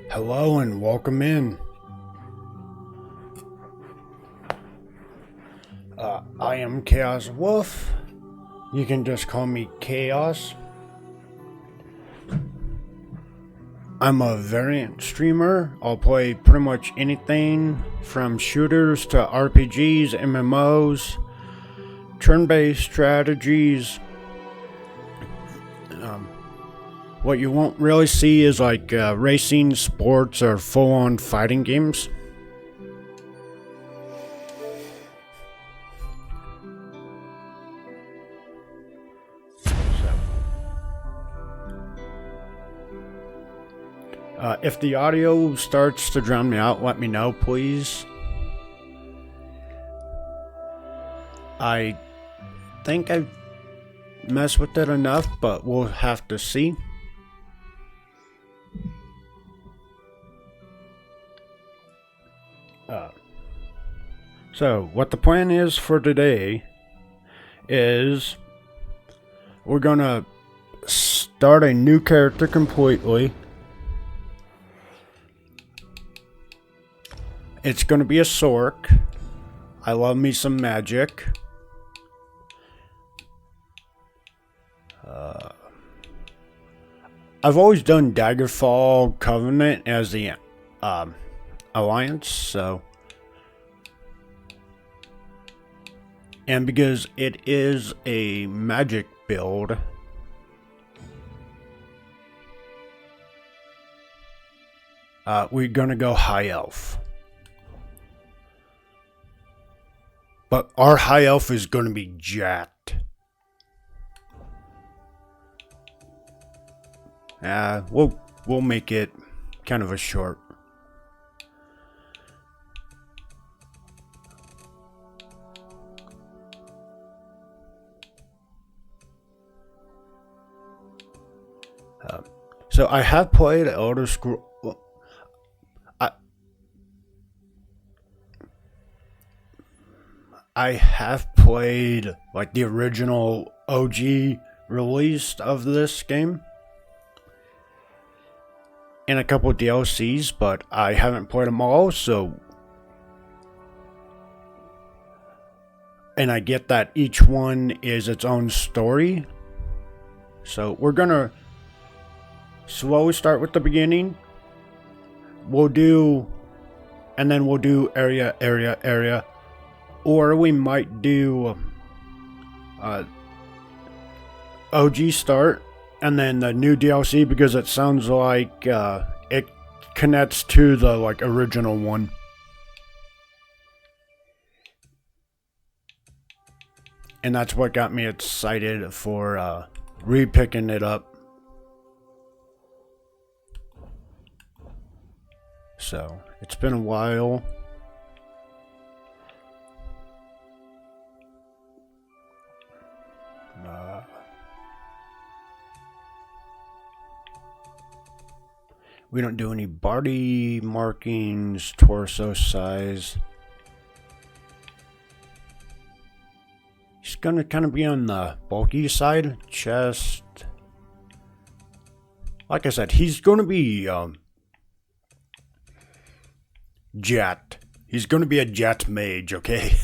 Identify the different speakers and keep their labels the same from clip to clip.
Speaker 1: Hello and welcome in. I am Chaos Wolf. You can just call me Chaos. I'm a variant streamer. I'll play pretty much anything from shooters to RPGs, MMOs, turn-based strategies. What you won't really see is like racing, sports, or full-on fighting games. If the audio starts to drown me out, let me know, please. I think I've messed with it enough, but we'll have to see. So, what the plan is for today is we're gonna start a new character completely. It's gonna be a sorc. I love me some magic. I've always done Daggerfall Covenant as the alliance, so. And because it is a magic build, we're gonna go high elf. But our high elf is gonna be jacked. We'll make it kind of a short. So I have played Elder Scrolls. I have played like the original OG release of this game and a couple of DLCs, but I haven't played them all, so. And I get that each one is its own story. So we're gonna slowly start with the beginning. And then we'll do area. Or we might do OG start and then the new DLC, because it sounds like it connects to the like original one. And that's what got me excited for re-picking it up. So, it's been a while. We don't do any body markings, torso size. He's gonna kind of be on the bulky side, chest. Like I said, he's gonna be jet. He's gonna be a jet mage, okay?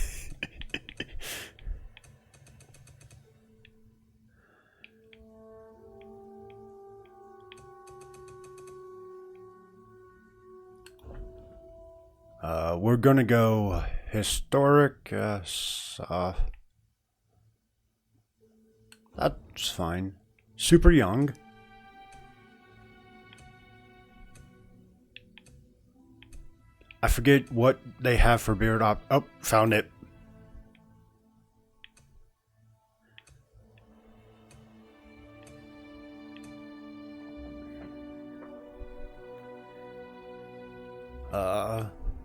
Speaker 1: We're gonna go historic, soft. That's fine. Super young. I forget what they have for beard op. Oh, found it.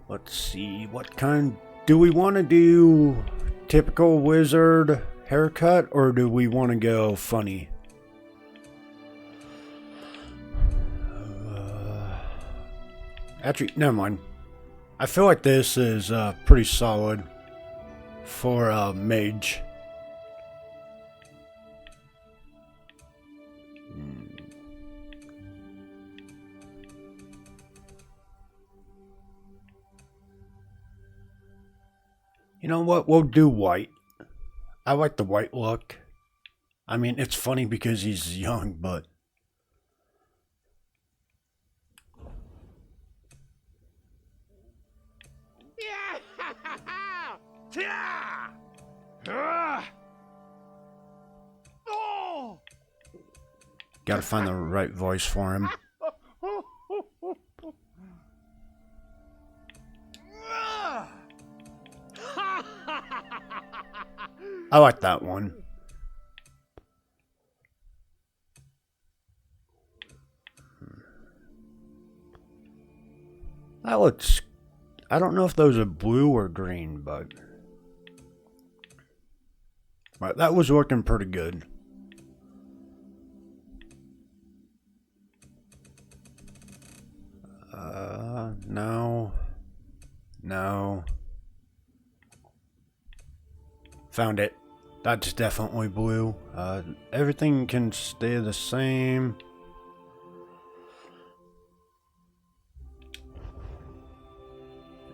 Speaker 1: Let's see. What kind do we want to do? Typical wizard haircut, or do we want to go funny? Actually, never mind. I feel like this is pretty solid for a mage. You know what? We'll do white. I like the white look. I mean, it's funny because he's young, but... Gotta find the right voice for him. I like that one. That looks... I don't know if those are blue or green, but... that was working pretty good. No. No. Found it. That's definitely blue. Everything can stay the same.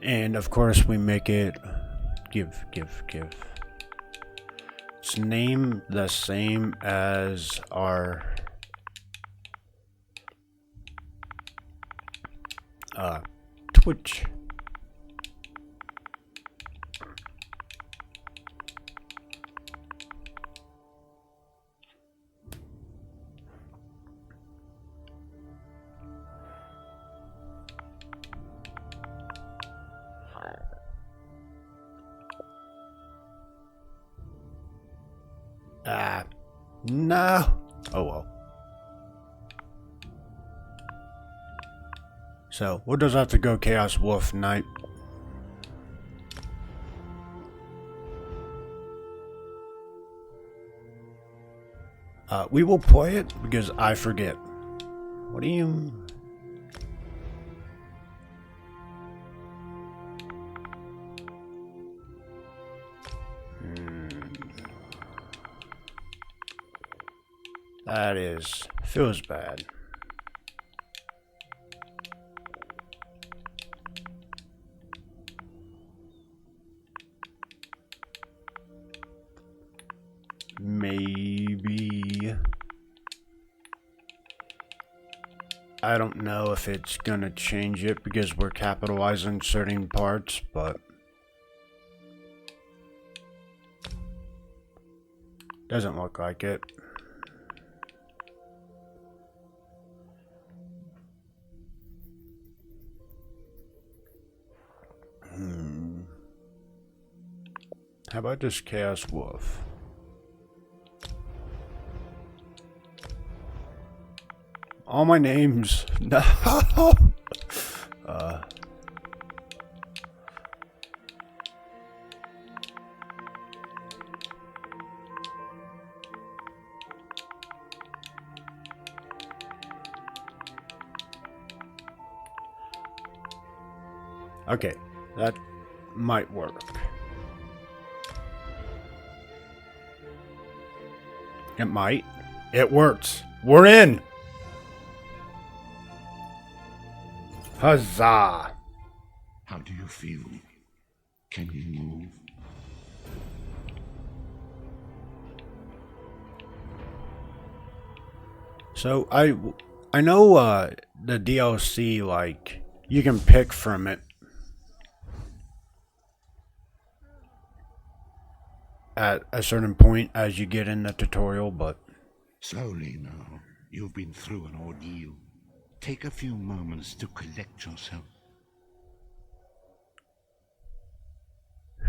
Speaker 1: And of course we make it... Give. Its name the same as our... Twitch. No. Oh well. So, we'll just have to go Chaos Wolf Knight. We will play it because I forget. What do you... That is... feels bad. Maybe... I don't know if it's gonna change it because we're capitalizing certain parts, but... Doesn't look like it. How about just Chaos Wolf? All my names. No. Okay, that might work. It might. It works. We're in. Huzzah!
Speaker 2: How do you feel? Can you move?
Speaker 1: So I know the DLC, like, you can pick from it at a certain point as you get in the tutorial, but...
Speaker 2: Slowly now. You've been through an ordeal. Take a few moments to collect yourself.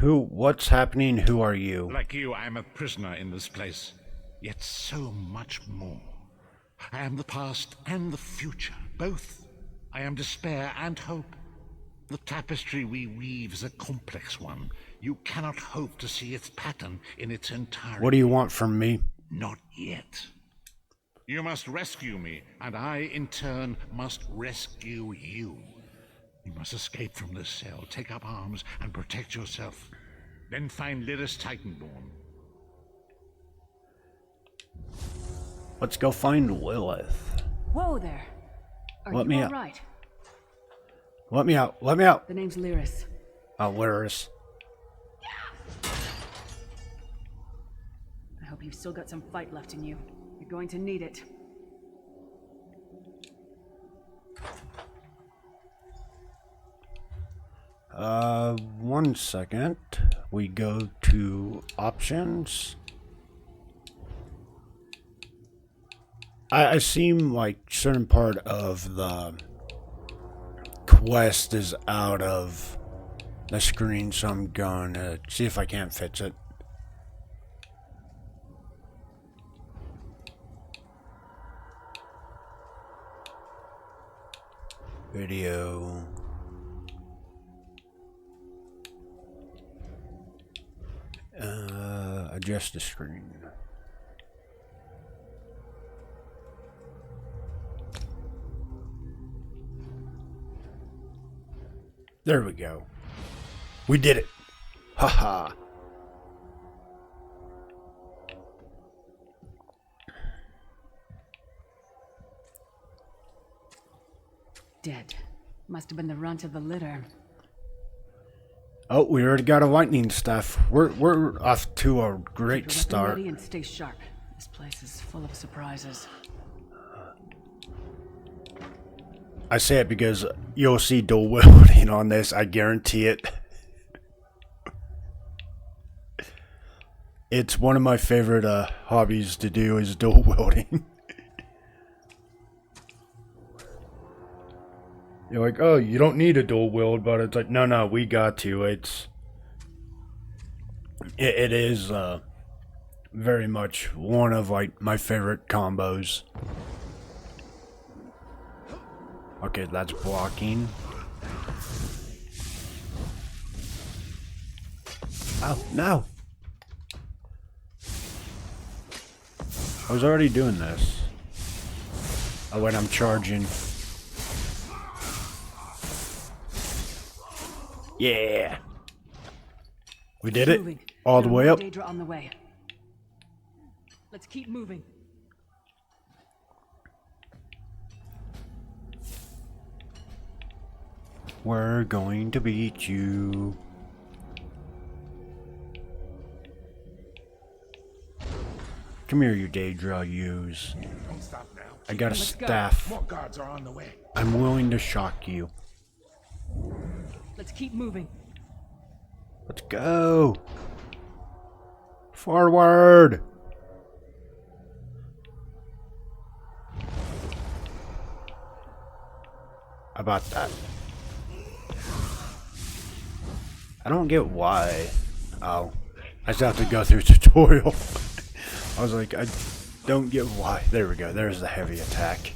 Speaker 1: What's happening? Who are you?
Speaker 2: Like you, I am a prisoner in this place. Yet so much more. I am the past and the future, both. I am despair and hope. The tapestry we weave is a complex one. You cannot hope to see its pattern in its entirety.
Speaker 1: What do you want from me?
Speaker 2: Not yet. You must rescue me, and I, in turn, must rescue you. You must escape from this cell, take up arms, and protect yourself. Then find Lyris Titanborn.
Speaker 1: Let's go find Lilith.
Speaker 3: Whoa there.
Speaker 1: Let me
Speaker 3: all
Speaker 1: out.
Speaker 3: Right?
Speaker 1: Let me out. Let me out.
Speaker 3: The name's Lyris.
Speaker 1: Oh, Lyris.
Speaker 3: You've still got some fight left in you. You're going to need it.
Speaker 1: One second. We go to options. I seem like certain part of the quest is out of the screen, so I'm going to see if I can't fix it. Video. Adjust the screen. There we go. We did it. Haha.
Speaker 3: Dead. Must have been the runt of the litter.
Speaker 1: Oh, we already got a lightning staff. We're off to a great
Speaker 3: Keep your weapon
Speaker 1: start.
Speaker 3: ready and stay sharp. This place is full of surprises.
Speaker 1: I say it because you'll see dual wielding on this. I guarantee it. It's one of my favorite hobbies to do is dual wielding. You're like, oh, you don't need a dual wield, but it's like, no, we got to. It is very much one of like my favorite combos. Okay, that's blocking. Oh, no! I was already doing this. Oh, wait, I'm charging. Yeah! We did it?
Speaker 3: Moving.
Speaker 1: All the way up?
Speaker 3: Daedra on the way. Let's keep moving.
Speaker 1: We're going to beat you. Come here, you Daedra I'll use.
Speaker 4: Don't stop now.
Speaker 1: I got a
Speaker 3: Let's go.
Speaker 1: staff.
Speaker 4: More guards are on the way.
Speaker 1: I'm willing to shock you.
Speaker 3: Let's keep moving.
Speaker 1: Let's go. Forward. How about that? I don't get why. Oh, I just have to go through tutorial. I was like, I don't get why. There we go. There's the heavy attack.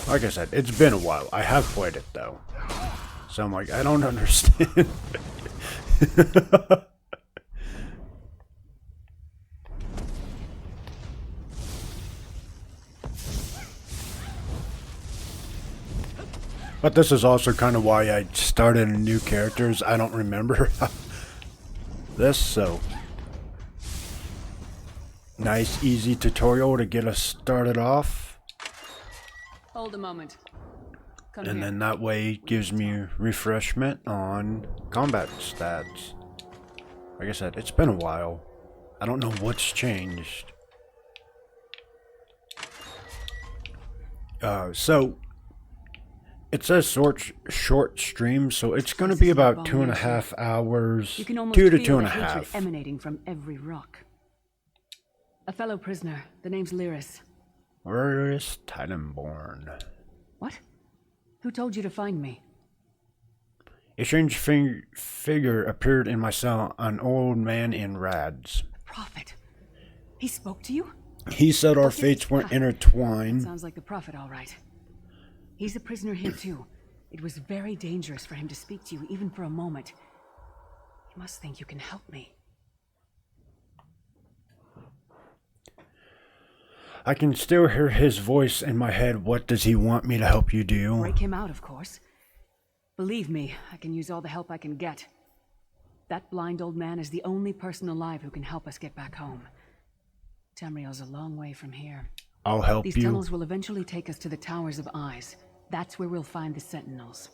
Speaker 1: Like I said, it's been a while. I have played it though. So I'm like, I don't understand. But this is also kind of why I started new characters. I don't remember this, so nice, easy tutorial to get us started off.
Speaker 3: Hold a moment. Come
Speaker 1: And
Speaker 3: here.
Speaker 1: then that way gives me refreshment on combat stats. Like I said, it's been a while. I don't know what's changed. So it says short stream, so it's going to be about 2.5 hours.
Speaker 3: You can almost
Speaker 1: 2 to
Speaker 3: feel
Speaker 1: 2.5.
Speaker 3: the hatred emanating from every rock. A fellow prisoner. The name's Lyris.
Speaker 1: Lyris Titanborn.
Speaker 3: What? Who told you to find me?
Speaker 1: A strange figure appeared in my cell, an old man in rags.
Speaker 3: Prophet. He spoke to you?
Speaker 1: He said our
Speaker 3: What did he
Speaker 1: fates weren't
Speaker 3: say?
Speaker 1: intertwined.
Speaker 3: Sounds like the prophet, all right. He's a prisoner here too. It was very dangerous for him to speak to you, even for a moment. He must think you can help me.
Speaker 1: I can still hear his voice in my head. What does he want me to help you do?
Speaker 3: Break him out, of course. Believe me, I can use all the help I can get. That blind old man is the only person alive who can help us get back home. Tamriel's a long way from here.
Speaker 1: I'll help
Speaker 3: These
Speaker 1: you.
Speaker 3: tunnels will eventually take us to the Towers of Eyes. That's where we'll find the Sentinels.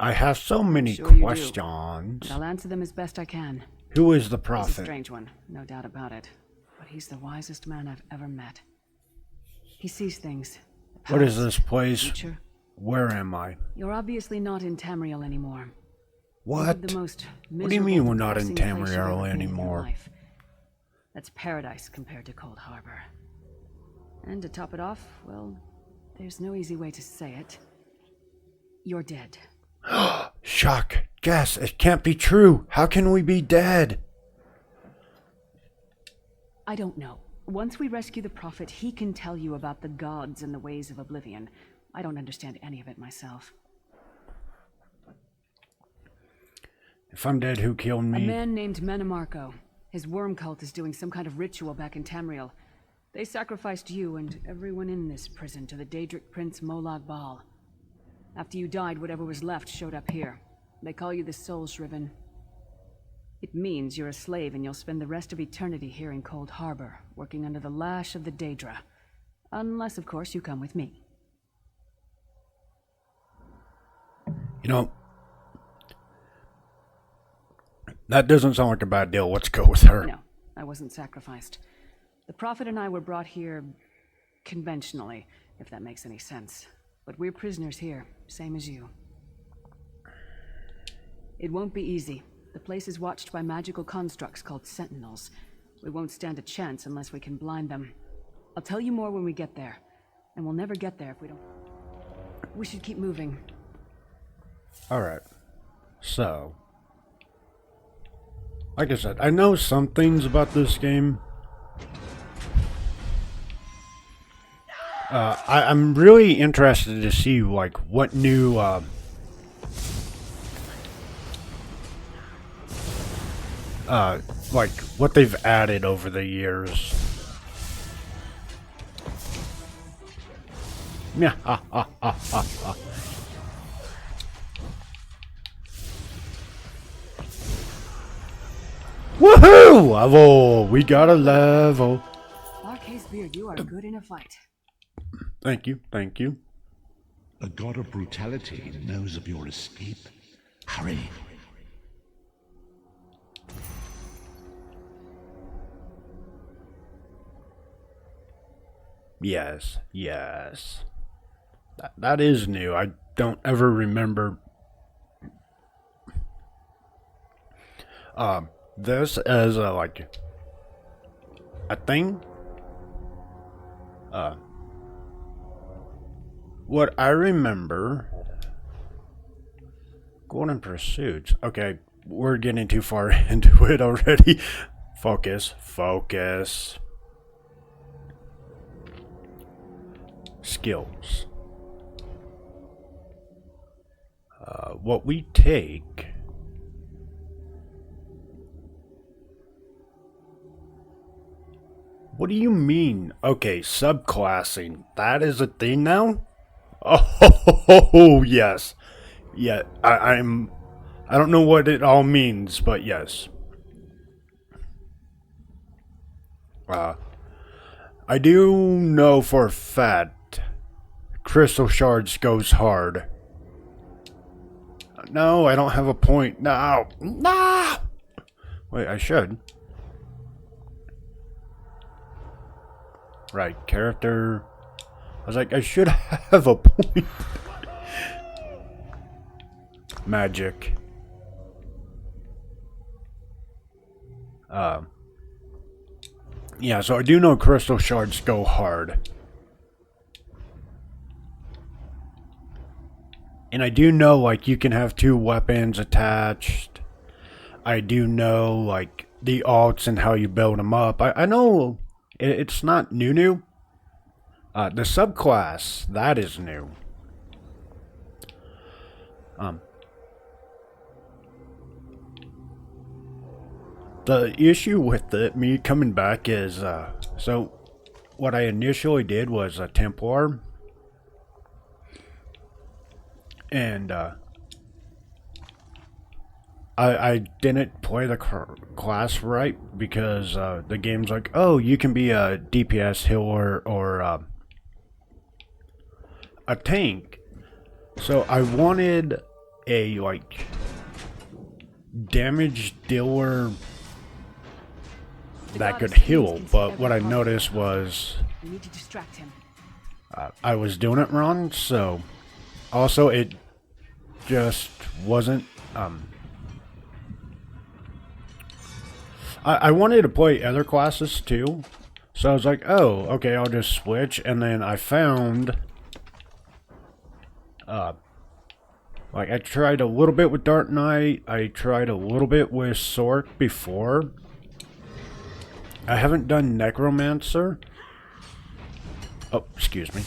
Speaker 1: I have so many
Speaker 3: Sure you do.
Speaker 1: questions.
Speaker 3: But I'll answer them as best I can.
Speaker 1: Who is the
Speaker 3: He's a
Speaker 1: prophet?
Speaker 3: strange one, no doubt about it. But he's the wisest man I've ever met. He sees things. The
Speaker 1: What is
Speaker 3: past,
Speaker 1: this place?
Speaker 3: future.
Speaker 1: Where am I?
Speaker 3: You're obviously not in Tamriel anymore.
Speaker 1: What?
Speaker 3: The most
Speaker 1: What do you mean we're not in
Speaker 3: depressing place you've ever
Speaker 1: Tamriel
Speaker 3: been in your
Speaker 1: anymore?
Speaker 3: life. That's paradise compared to Cold Harbor. And to top it off, well, there's no easy way to say it. You're dead.
Speaker 1: Shock. Jess, it can't be true. How can we be dead?
Speaker 3: I don't know. Once we rescue the Prophet, he can tell you about the gods and the ways of oblivion. I don't understand any of it myself.
Speaker 1: If I'm dead, who killed
Speaker 3: A
Speaker 1: me?
Speaker 3: man named Menamarco. His worm cult is doing some kind of ritual back in Tamriel. They sacrificed you and everyone in this prison to the Daedric Prince Molag Bal. After you died, whatever was left showed up here. They call you the Soul Shriven. It means you're a slave and you'll spend the rest of eternity here in Cold Harbor, working under the lash of the Daedra. Unless, of course, you come with me.
Speaker 1: You know, that doesn't sound like a bad deal. Let's go with her.
Speaker 3: No, I wasn't sacrificed. The Prophet and I were brought here conventionally, if that makes any sense. But we're prisoners here, same as you. It won't be easy. The place is watched by magical constructs called sentinels. We won't stand a chance unless we can blind them. I'll tell you more when we get there. And we'll never get there if we don't... We should keep moving.
Speaker 1: Alright. So. Like I said, I know some things about this game. I'm really interested to see, like, what new, like, what they've added over the years. Yeah, Woohoo! Level! We got a level.
Speaker 3: Marquez Beard, you are good in a fight.
Speaker 1: Thank you, thank you.
Speaker 2: The god of brutality knows of your escape. Hurry.
Speaker 1: Yes, yes. That is new. I don't ever remember this as a, like, a thing. What I remember, Golden Pursuits. Okay, we're getting too far into it already. Focus, focus. Skills. What we take. What do you mean? Okay, subclassing. That is a thing now? Oh, yes. Yeah, I don't know what it all means, but yes. I do know for a fact Crystal Shards goes hard. No, I don't have a point. No. No! Wait, I should. Right, character. I was like, I should have a point. Magic. Yeah, so I do know crystal shards go hard. And I do know, like, you can have two weapons attached. I do know, like, the alts and how you build them up. I know it's not new. The subclass, that is new. The issue with me coming back is, so what I initially did was a Templar. And, I didn't play the class right because the game's like, oh, you can be a DPS healer or a tank. So I wanted a like damage dealer that could heal, but what I noticed was
Speaker 3: We need to distract him.
Speaker 1: I was doing it wrong, so also it just wasn't I wanted to play other classes too, so I was like, oh, okay, I'll just switch, and then I found like I tried a little bit with Dark Knight, I tried a little bit with Sorc before. I haven't done Necromancer. Oh, excuse me.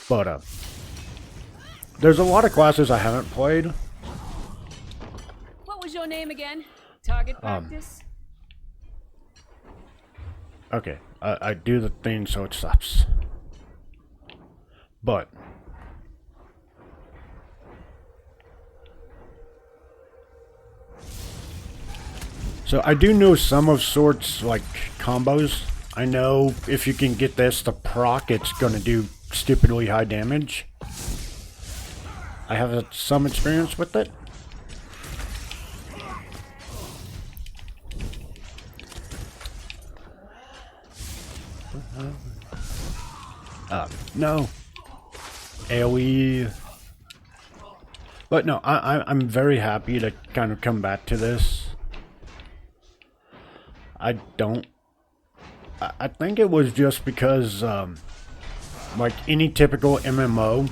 Speaker 1: But there's a lot of classes I haven't played.
Speaker 3: What was your name again? Target practice?
Speaker 1: Okay, I do the thing so it stops. But so I do know some of Sort's like combos. I know if you can get this to proc, it's gonna do stupidly high damage. I have some experience with it. No. AoE. But no, I'm very happy to kind of come back to this. I think it was just because, like any typical MMO,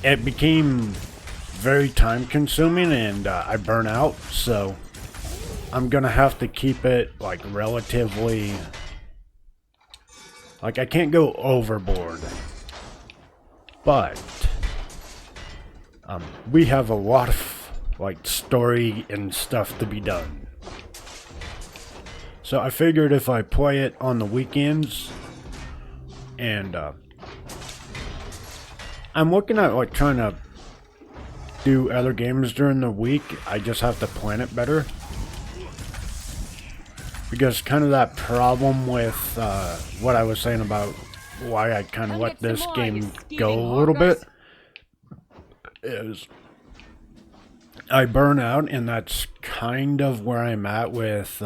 Speaker 1: it became very time consuming and I burn out, so I'm gonna have to keep it like relatively, like I can't go overboard, but we have a lot of like story and stuff to be done. So I figured if I play it on the weekends, and I'm looking at like trying to do other games during the week, I just have to plan it better. Because kind of that problem with what I was saying about why I kind of let this game go a little bit is I burn out, and that's kind of where I'm at with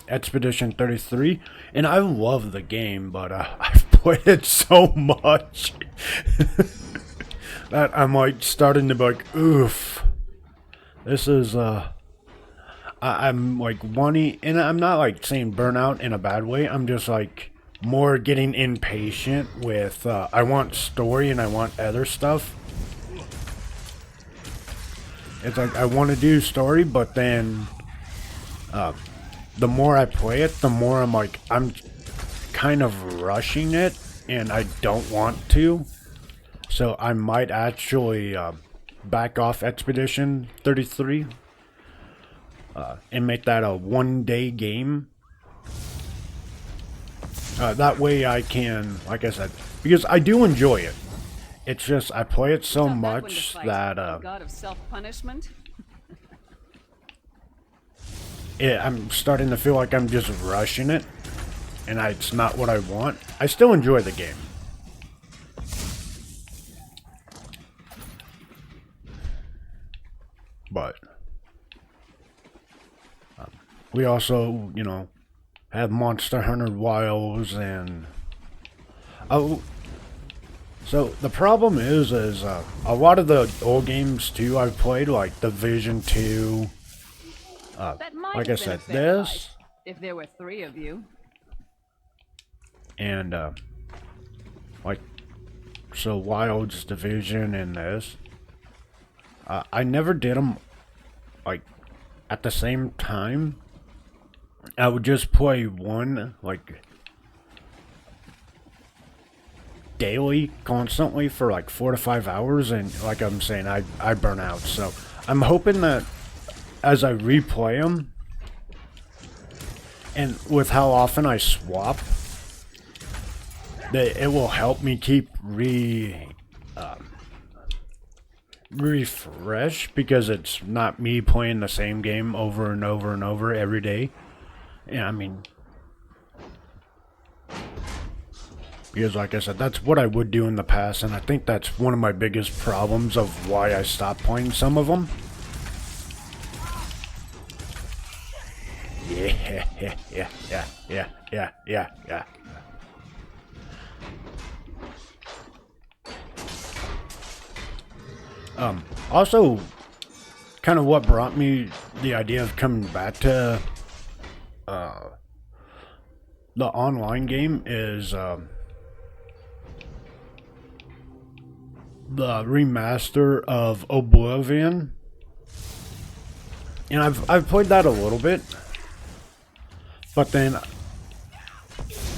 Speaker 1: Expedition 33, and I love the game, but I've played it so much that I'm like starting to be like, oof, this is I'm like wanting, and I'm not like saying burnout in a bad way, I'm just like more getting impatient with I want story and I want other stuff. It's like I want to do story, but then the more I play it, the more I'm like, I'm kind of rushing it, and I don't want to. So I might actually back off Expedition 33 and make that a one-day game. That way I can, like I said, because I do enjoy it. It's just I play it so much that
Speaker 3: God of self-punishment.
Speaker 1: I'm starting to feel like I'm just rushing it, and it's not what I want. I still enjoy the game. But we also, you know, have Monster Hunter Wilds, and so the problem is a lot of the old games too I've played, like Division 2. Like I said, this,
Speaker 3: if there were 3 of you.
Speaker 1: and like, so Wilds, Division, and this. I never did them like at the same time. I would just play one like daily, constantly for like 4 to 5 hours, and like I'm saying, I burn out. So I'm hoping that as I replay them, and with how often I swap, that it will help me keep refresh, because it's not me playing the same game over and over and over every day. Yeah, I mean, Because like I said, that's what I would do in the past, and I think that's one of my biggest problems of why I stopped playing some of them. Yeah, yeah. Also, kind of what brought me the idea of coming back to the online game is the remaster of Oblivion, and I've played that a little bit, but then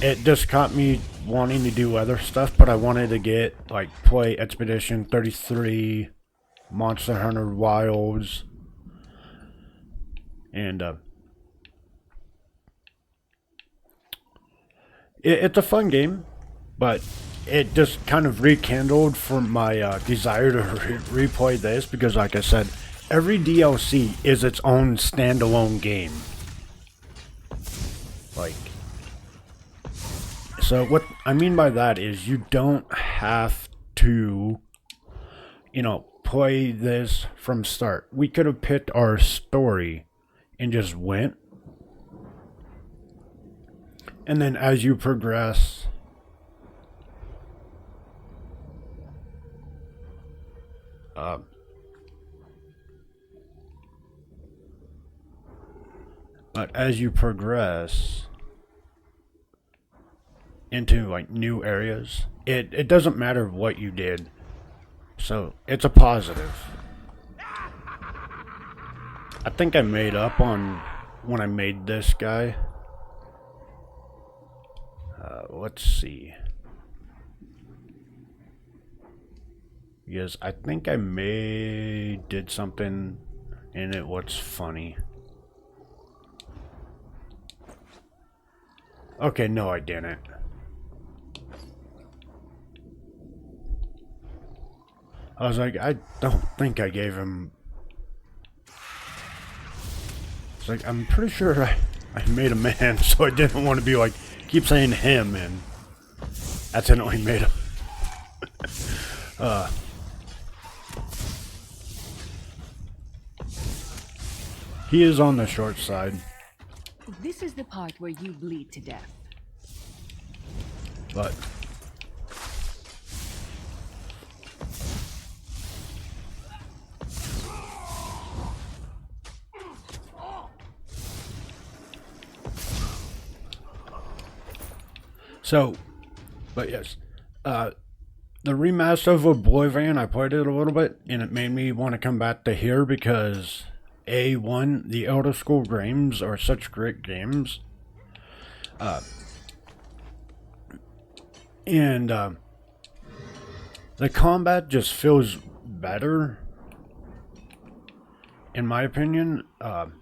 Speaker 1: it just caught me wanting to do other stuff. But I wanted to get like play Expedition 33, Monster Hunter Wilds, and it's a fun game, but it just kind of rekindled for my desire to replay this because, like I said, every DLC is its own standalone game. Like, so what I mean by that is you don't have to, play this from start. We could have picked our story and just went. And then as you progress, but as you progress into like new areas, it doesn't matter what you did. So it's a positive. I think I made up on when I made this guy. Let's see. Because I think I did something in it what's funny. Okay, no I didn't. I was like, I don't think I gave him... It's like, I'm pretty sure I made a man, so I didn't want to be like, keep saying him, and accidentally made him. He is on the short side.
Speaker 3: This is the part where you bleed to death.
Speaker 1: But yes, the remaster of Oblivion, I played it a little bit, and it made me want to come back to here because A1, the Elder Scroll games are such great games, and the combat just feels better, in my opinion. And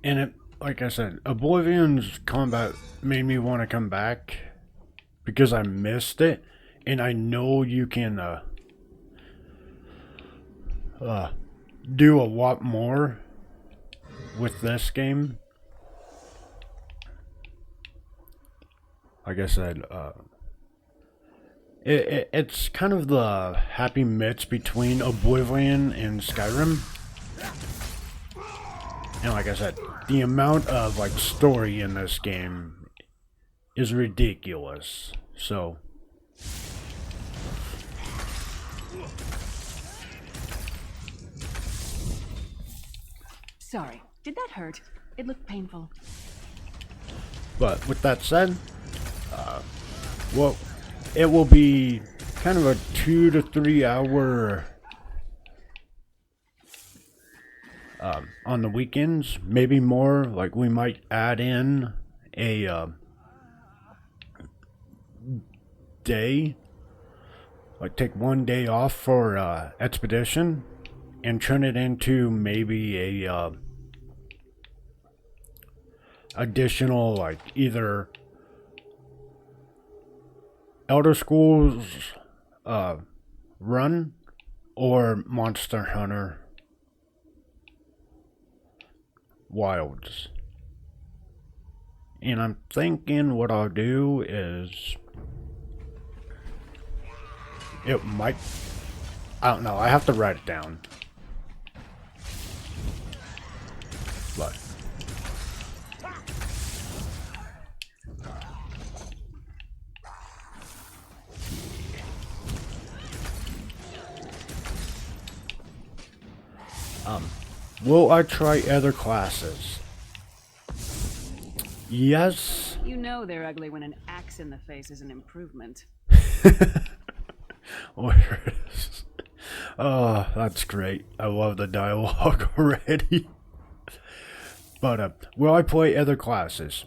Speaker 1: it, like I said, Oblivion's combat made me want to come back because I missed it, and I know you can do a lot more with this game. Like I said, it's kind of the happy mix between Oblivion and Skyrim. And like I said, the amount of like story in this game is ridiculous. So
Speaker 3: Sorry, did that hurt? It looked painful.
Speaker 1: but with that said, well, it will be kind of a 2 to 3 hour on the weekends, maybe more. Like we might add in a day, like take one day off for expedition and turn it into maybe a additional, like either Elder Scrolls run or Monster Hunter Wilds. And I'm thinking what I'll do is... It might... I don't know, I have to write it down. But... will I try other classes? Yes.
Speaker 3: You know they're ugly when an axe in the face is an improvement.
Speaker 1: Where is... Oh, that's great. I love the dialogue already. But, will I play other classes?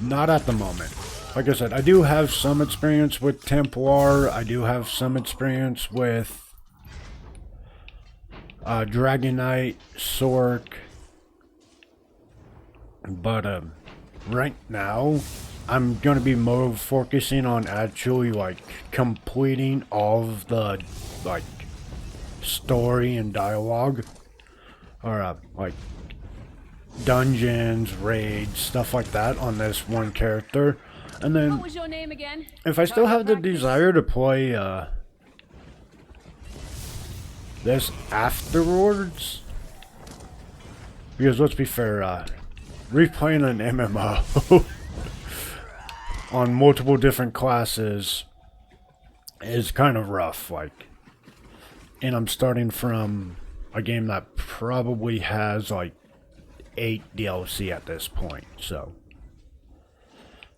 Speaker 1: Not at the moment. Like I said, I do have some experience with Templar. I do have some experience with Dragon Knight, Sork. But right now, I'm gonna be more focusing on actually like completing all of the like story and dialogue, or like dungeons, raids, stuff like that on this one character. And then,
Speaker 3: What was your name again?
Speaker 1: if I still have the desire to play this afterwards, because let's be fair, replaying an MMO on multiple different classes is kind of rough, like, and I'm starting from a game that probably has like 8 DLC at this point, so.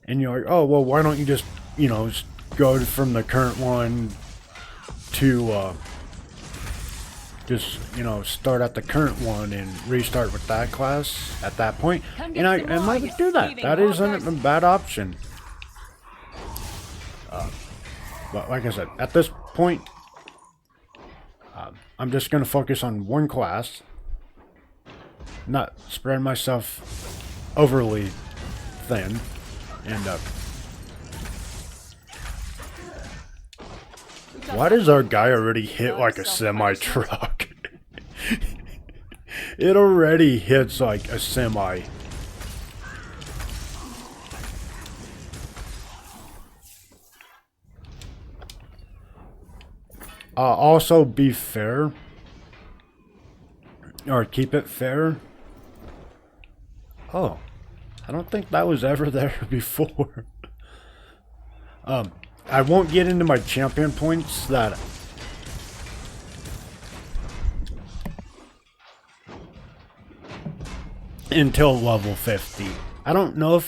Speaker 1: And you're like, oh, well, why don't you just, you know, just go from the current one to, just, you know, start at the current one and restart with that class at that point. And I might do that. That isn't a bad option. But like I said, at this point, I'm just going to focus on one class. Not spread myself overly thin. And, why does our guy already hit like a semi-truck? It already hits like a semi. Also be fair. Or keep it fair. Oh. I don't think that was ever there before. I won't get into my champion points that... until level 50. I don't know if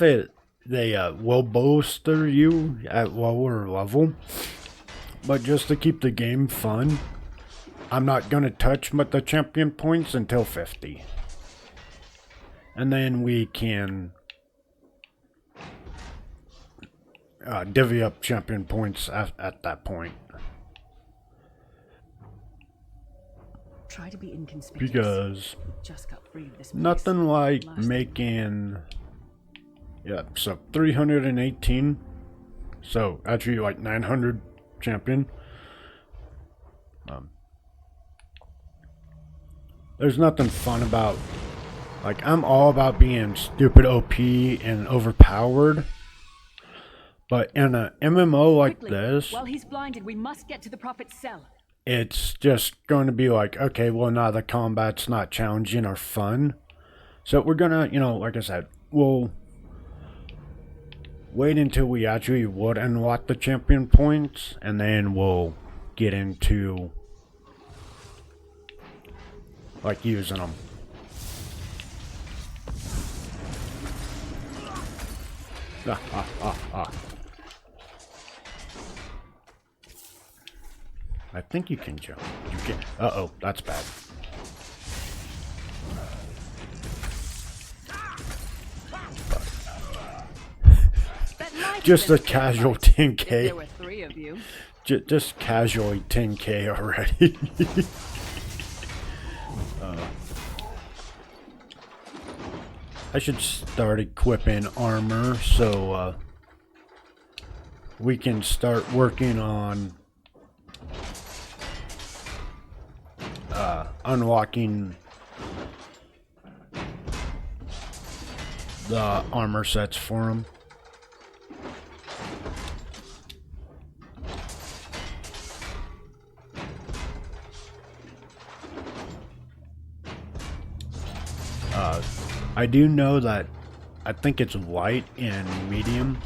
Speaker 1: they will bolster you at lower level. But just to keep the game fun, I'm not going to touch the champion points until 50. And then we can... divvy up champion points at that point.
Speaker 3: Try to be inconspicuous.
Speaker 1: Because
Speaker 3: Just got free of this place.
Speaker 1: nothing like
Speaker 3: Last
Speaker 1: making... Yeah, so 318. So actually like 900 champion. There's nothing fun about... Like, I'm all about being stupid OP and overpowered. But in an MMO like
Speaker 3: Quickly,
Speaker 1: this,
Speaker 3: while he's blinded, we must get to the Prophet's cell.
Speaker 1: it's just going to be like, okay, well, now the combat's not challenging or fun. So we're gonna, you know, like I said, we'll wait until we actually would unlock the champion points, and then we'll get into, like, using them. I think you can jump. You can. Uh-oh, that's bad. Just a casual 10k.
Speaker 3: There were 3 of you.
Speaker 1: Just casually 10k already. I should start equipping armor so we can start working on unlocking the armor sets for him. I do know that I think it's light and medium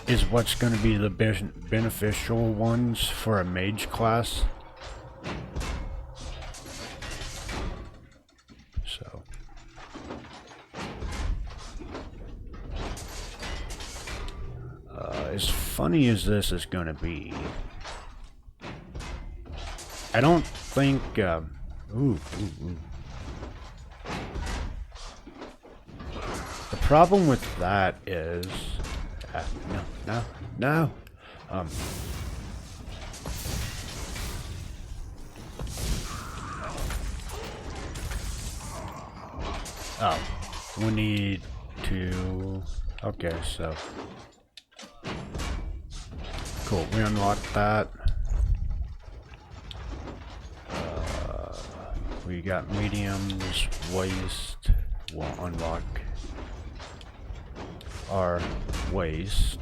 Speaker 1: is what's going to be the beneficial ones for a mage class. So as funny as this is going to be, I don't think ooh. The problem with that is no. Oh, we need to. Okay, so cool. We unlocked that. We got mediums, waist. We'll unlock our waist.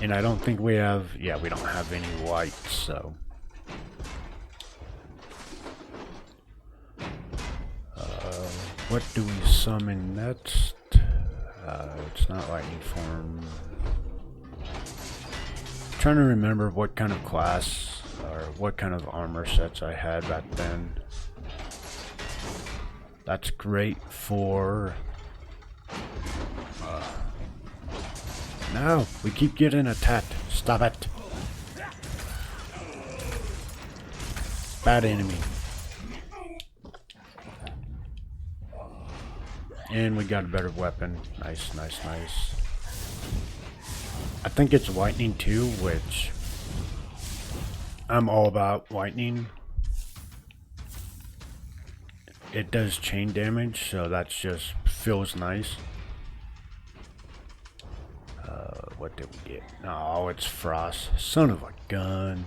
Speaker 1: And I don't think we have, yeah, we don't have any whites, so. What do we summon next? It's not lightning form. I'm trying to remember what kind of class or what kind of armor sets I had back then. That's great for... no, we keep getting attacked. Stop it. Bad enemy. And we got a better weapon. Nice, nice, nice. I think it's lightning too, which I'm all about lightning. It does chain damage, so that just feels nice. What did we get? Oh, it's frost. Son of a gun.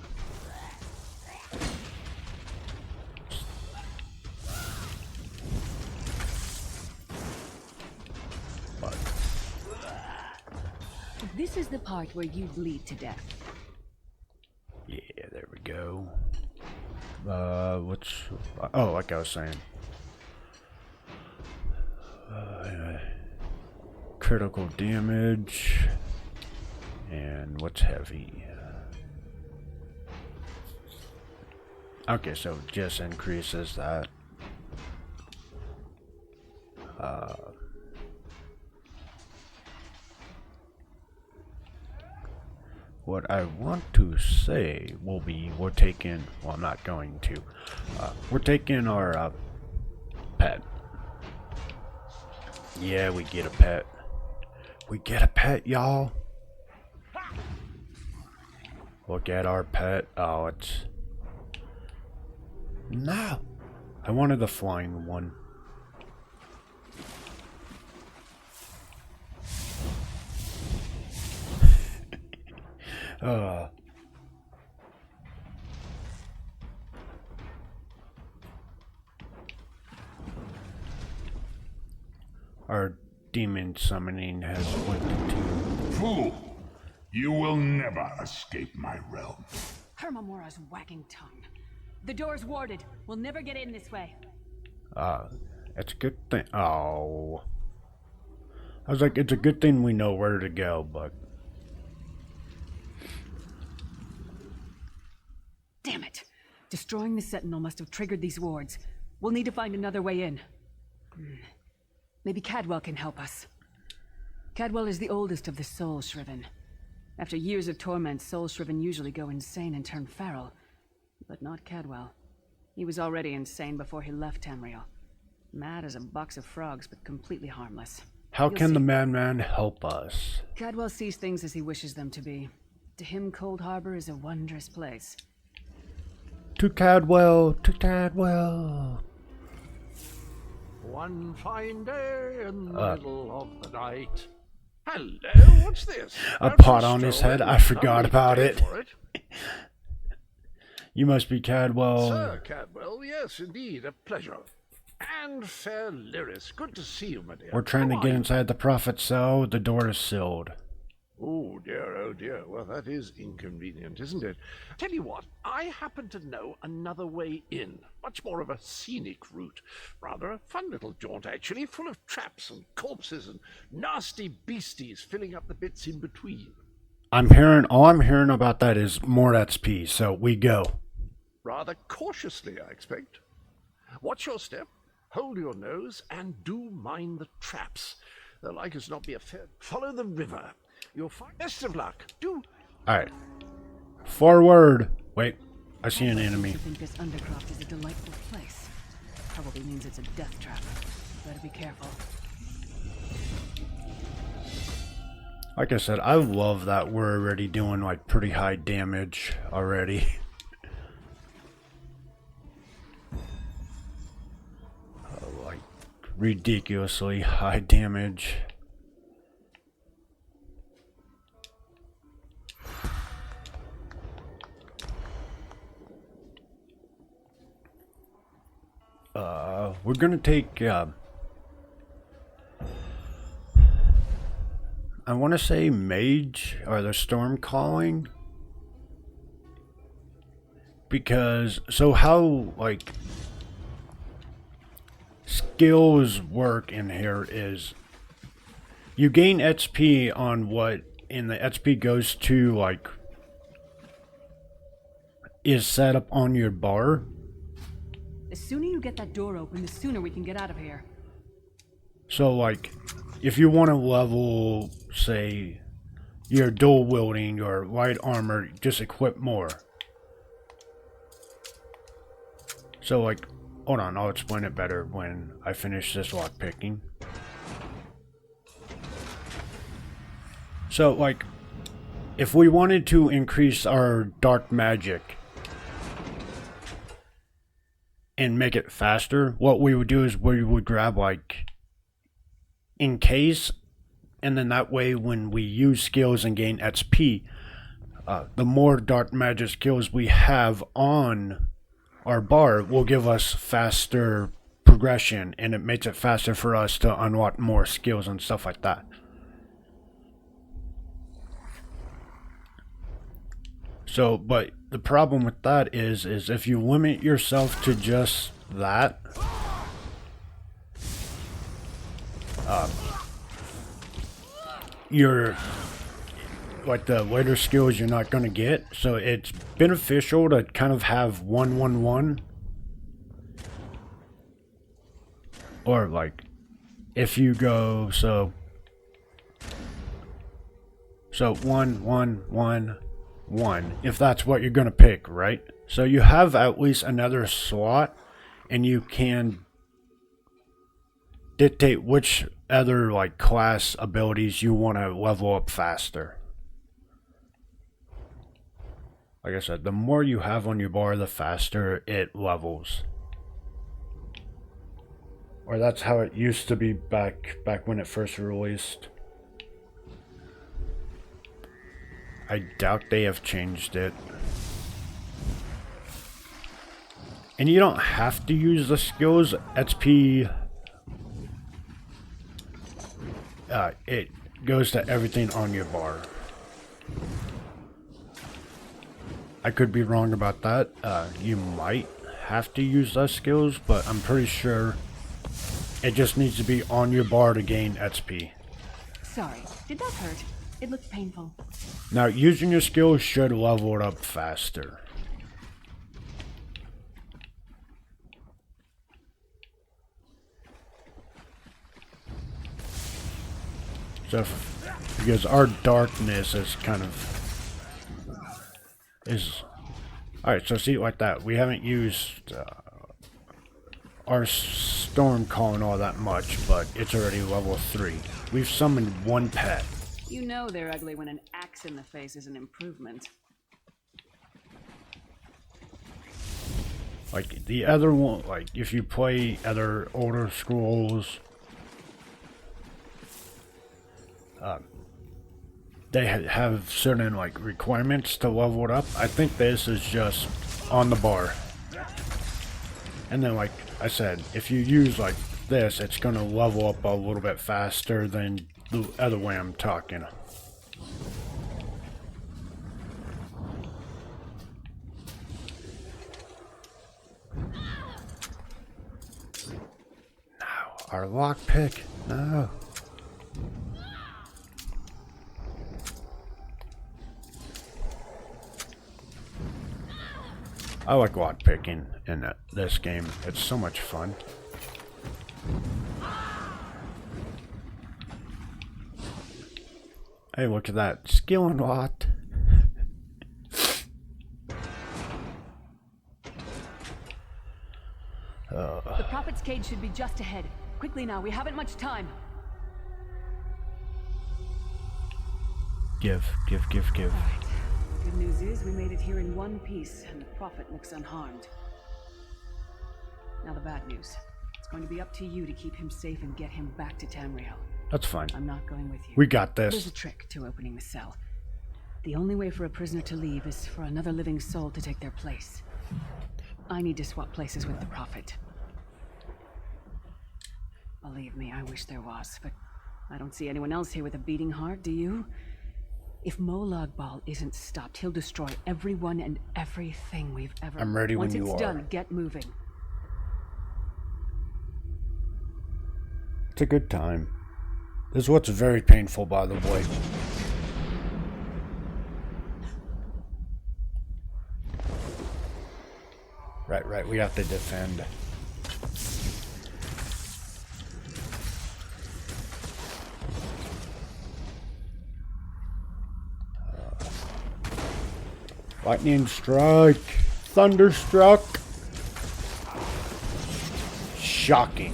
Speaker 3: This is the part where you bleed to death.
Speaker 1: Yeah, there we go. What's... oh, like I was saying. Critical damage. And what's heavy? Okay, so it just increases that. What I want to say will be we're taking, well, I'm not going to, we're taking our pet. Yeah, we get a pet. We get a pet, y'all. Look at our pet. Oh, it's... no! I wanted the flying one. Our demon summoning has went to...
Speaker 5: Fool! You will never escape my realm.
Speaker 3: Hermamora's wagging tongue. The door's warded. We'll never get in this way.
Speaker 1: It's a good thing. Oh. I was like, it's a good thing we know where to go, but...
Speaker 3: damn it! Destroying the Sentinel must have triggered these wards. We'll need to find another way in. Maybe Cadwell can help us. Cadwell is the oldest of the Soul Shriven. After years of torment, Soul Shriven usually go insane and turn feral. But not Cadwell. He was already insane before he left Tamriel. Mad as a box of frogs, but completely harmless.
Speaker 1: How
Speaker 3: You'll
Speaker 1: can
Speaker 3: see.
Speaker 1: the madman help us?
Speaker 3: Cadwell sees things as he wishes them to be. To him, Cold Harbor is a wondrous place.
Speaker 1: To Cadwell, to Cadwell.
Speaker 4: One fine day in the middle of the night.
Speaker 2: Hello, what's this?
Speaker 1: A pot on his head. I forgot about it. You must be Cadwell.
Speaker 4: Sir Cadwell, yes, indeed, a pleasure. And fair Lyris, good to see you, my dear.
Speaker 1: We're trying to
Speaker 4: How
Speaker 1: get
Speaker 4: are you?
Speaker 1: inside the prophet's cell. The door is sealed.
Speaker 4: Oh dear, oh dear. Well, that is inconvenient, isn't it? Tell you what, I happen to know another way in. Much more of a scenic route. Rather a fun little jaunt, actually, full of traps and corpses and nasty beasties filling up the bits in between.
Speaker 1: All I'm hearing about that is more XP, so we go.
Speaker 4: Rather cautiously, I expect. Watch your step, hold your nose, and do mind the traps. They'll like as not be a fair. Follow the river. You'll find. Best of luck. Do.
Speaker 1: Alright. Forward! Wait, I see an enemy.
Speaker 3: I think this undercroft is a delightful place. Probably means it's a death trap. Better be careful.
Speaker 1: Like I said, I love that we're already doing like pretty high damage already. Like ridiculously high damage. We're gonna take, I want to say Mage or the Storm Calling. Because, so how, like, skills work in here is you gain XP on what, and the XP goes to, like, is set up on your bar.
Speaker 3: The sooner you get that door open, the sooner we can get out of here.
Speaker 1: So, like, if you want to level, say, your dual wielding or light armor, just equip more. So, like, hold on, I'll explain it better when I finish this lock picking. So, like, if we wanted to increase our dark magic and make it faster, what we would do is we would grab, like, encase, and then that way when we use skills and gain XP, the more dark magic skills we have on our bar will give us faster progression, and it makes it faster for us to unlock more skills and stuff like that. So, but the problem with that is if you limit yourself to just that, you're, like, the later skills you're not going to get. So it's beneficial to kind of have 1-1-1. Or, like, if you go, so 1-1-1-1, if that's what you're going to pick, right? So you have at least another slot, and you can dictate which other, like, class abilities you want to level up faster. Like I said, the more you have on your bar, the faster it levels. Or that's how it used to be back when it first released. I doubt they have changed it. And you don't have to use the skills. XP, it goes to everything on your bar. I could be wrong about that. You might have to use those skills, but I'm pretty sure it just needs to be on your bar to gain XP.
Speaker 3: Sorry, did that hurt? It looked painful.
Speaker 1: Now, using your skills should level it up faster. So, because our darkness is kind of alright. So see, like that, we haven't used our storm calling all that much, but it's already level 3. We've summoned one pet.
Speaker 3: You know they're ugly when an axe in the face is an improvement.
Speaker 1: Like the other one, like if you play other older scrolls, they have certain, like, requirements to level it up. I think this is just on the bar. And then, like I said, if you use like this, it's going to level up a little bit faster than the other way I'm talking. No, our lockpick. No. I like lockpicking in this game. It's so much fun. Hey, look at that. Skill unlocked.
Speaker 3: The Prophet's cage should be just ahead. Quickly now, we haven't much time.
Speaker 1: Give.
Speaker 3: Alright. Good news is we made it here in one piece, and the Prophet looks unharmed. Now the bad news. It's going to be up to you to keep him safe and get him back to Tamriel.
Speaker 1: That's fine.
Speaker 3: I'm not going with you.
Speaker 1: We got
Speaker 3: There's
Speaker 1: this.
Speaker 3: a trick to opening the cell. The only way for a prisoner to leave is for another living soul to take their place. I need to swap places with the Prophet. Believe me, I wish there was, but I don't see anyone else here with a beating heart, do you? If Molag Bal isn't stopped, he'll destroy everyone and everything we've ever...
Speaker 1: I'm ready when you are.
Speaker 3: Once it's done, get moving.
Speaker 1: It's a good time. This is what's very painful, by the way. Right, we have to defend. Lightning strike! Thunderstruck! Shocking.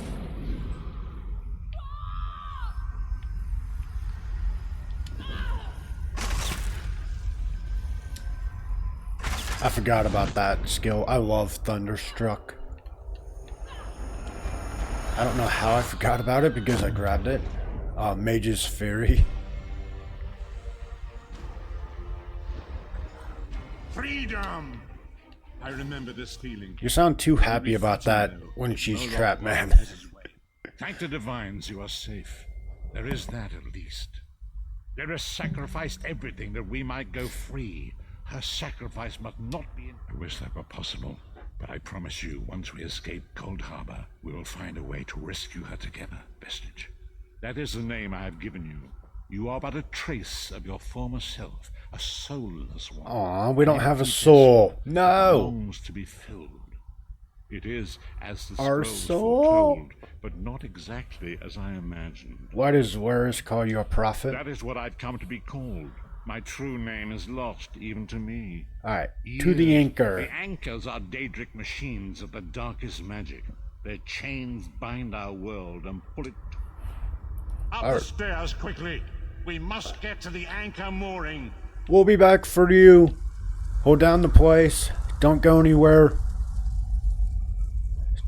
Speaker 1: I forgot about that skill. I love Thunderstruck. I don't know how I forgot about it because I grabbed it. Mage's Fury.
Speaker 5: Freedom! I remember this feeling.
Speaker 1: You sound too happy about that when she's trapped, man.
Speaker 2: Thank the divines you are safe. There is that at least. There has sacrificed everything that we might go free. Her sacrifice must not be... I wish that were possible, but I promise you, once we escape Cold Harbor, we will find a way to rescue her together, Vestige. That is the name I have given you. You are but a trace of your former self, a soulless one.
Speaker 1: Aw, we don't have a soul. No!
Speaker 2: Longs to be filled. It is as the
Speaker 1: Our
Speaker 2: scrolls
Speaker 1: soul?
Speaker 2: foretold, but not exactly as I imagined.
Speaker 1: Why does Waris call you a prophet?
Speaker 2: That is what I've come to be called. My true name is lost even to me.
Speaker 1: Alright, to the anchor.
Speaker 2: The anchors are Daedric machines of the darkest magic. Their chains bind our world and pull it...
Speaker 5: Up
Speaker 1: Alright.
Speaker 5: the stairs, quickly! We must get to the anchor mooring.
Speaker 1: We'll be back for you. Hold down the place. Don't go anywhere.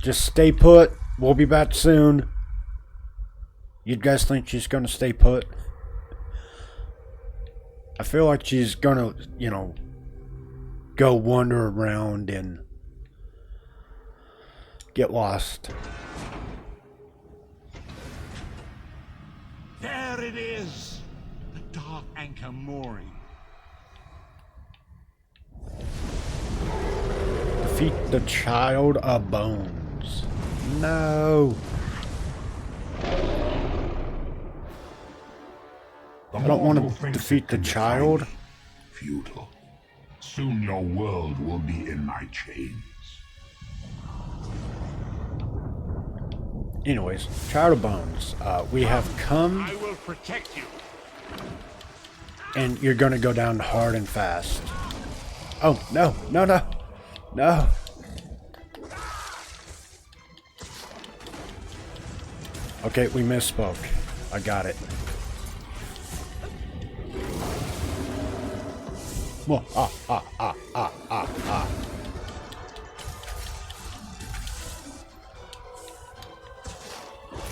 Speaker 1: Just stay put. We'll be back soon. You guys think she's gonna stay put? I feel like she's gonna, go wander around and get lost.
Speaker 5: There it is! The dark anchor mooring.
Speaker 1: Defeat the child of bones. No. I don't want to defeat the child.
Speaker 5: Futile. Soon your world will be in my chains.
Speaker 1: Anyways, child of bones. We have come,
Speaker 5: I will protect you.
Speaker 1: and you're gonna go down hard and fast. Oh no! No! Okay, we misspoke. I got it.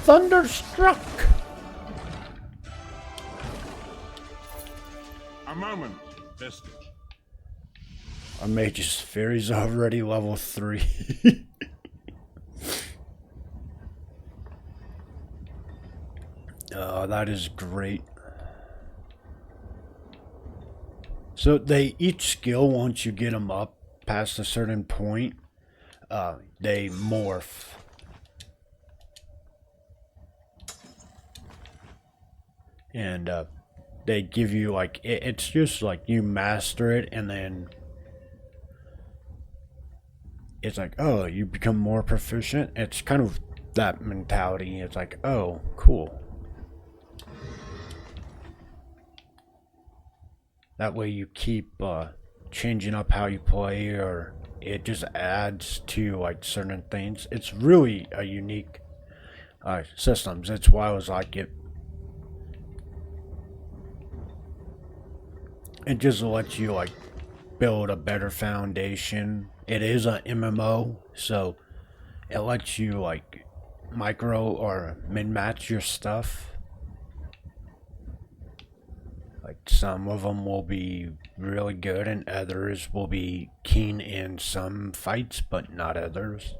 Speaker 1: Thunderstruck!
Speaker 5: A moment, Vestige.
Speaker 1: A mage's fairy's already level 3. Oh, that is great. So they each skill, once you get them up past a certain point, they morph. And they give you like it's just like you master it, and then it's like, oh, you become more proficient. It's kind of that mentality. It's like, oh, cool. That way you keep changing up how you play, or it just adds to like certain things. It's really a unique system. That's why I was like it. It just lets you like build a better foundation. It is a MMO, so it lets you like micro or min-match your stuff. Like some of them will be really good and others will be keen in some fights but not others.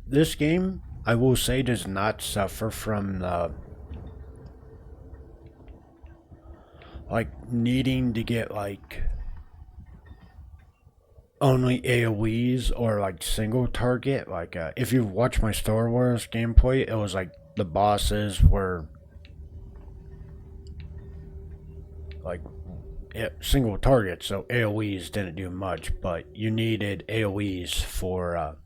Speaker 1: This game, I will say, does not suffer from the like needing to get like only AoEs or like single target. Like if you watch my Star Wars gameplay, it was like the bosses were like single target, so AoEs didn't do much, but you needed AoEs for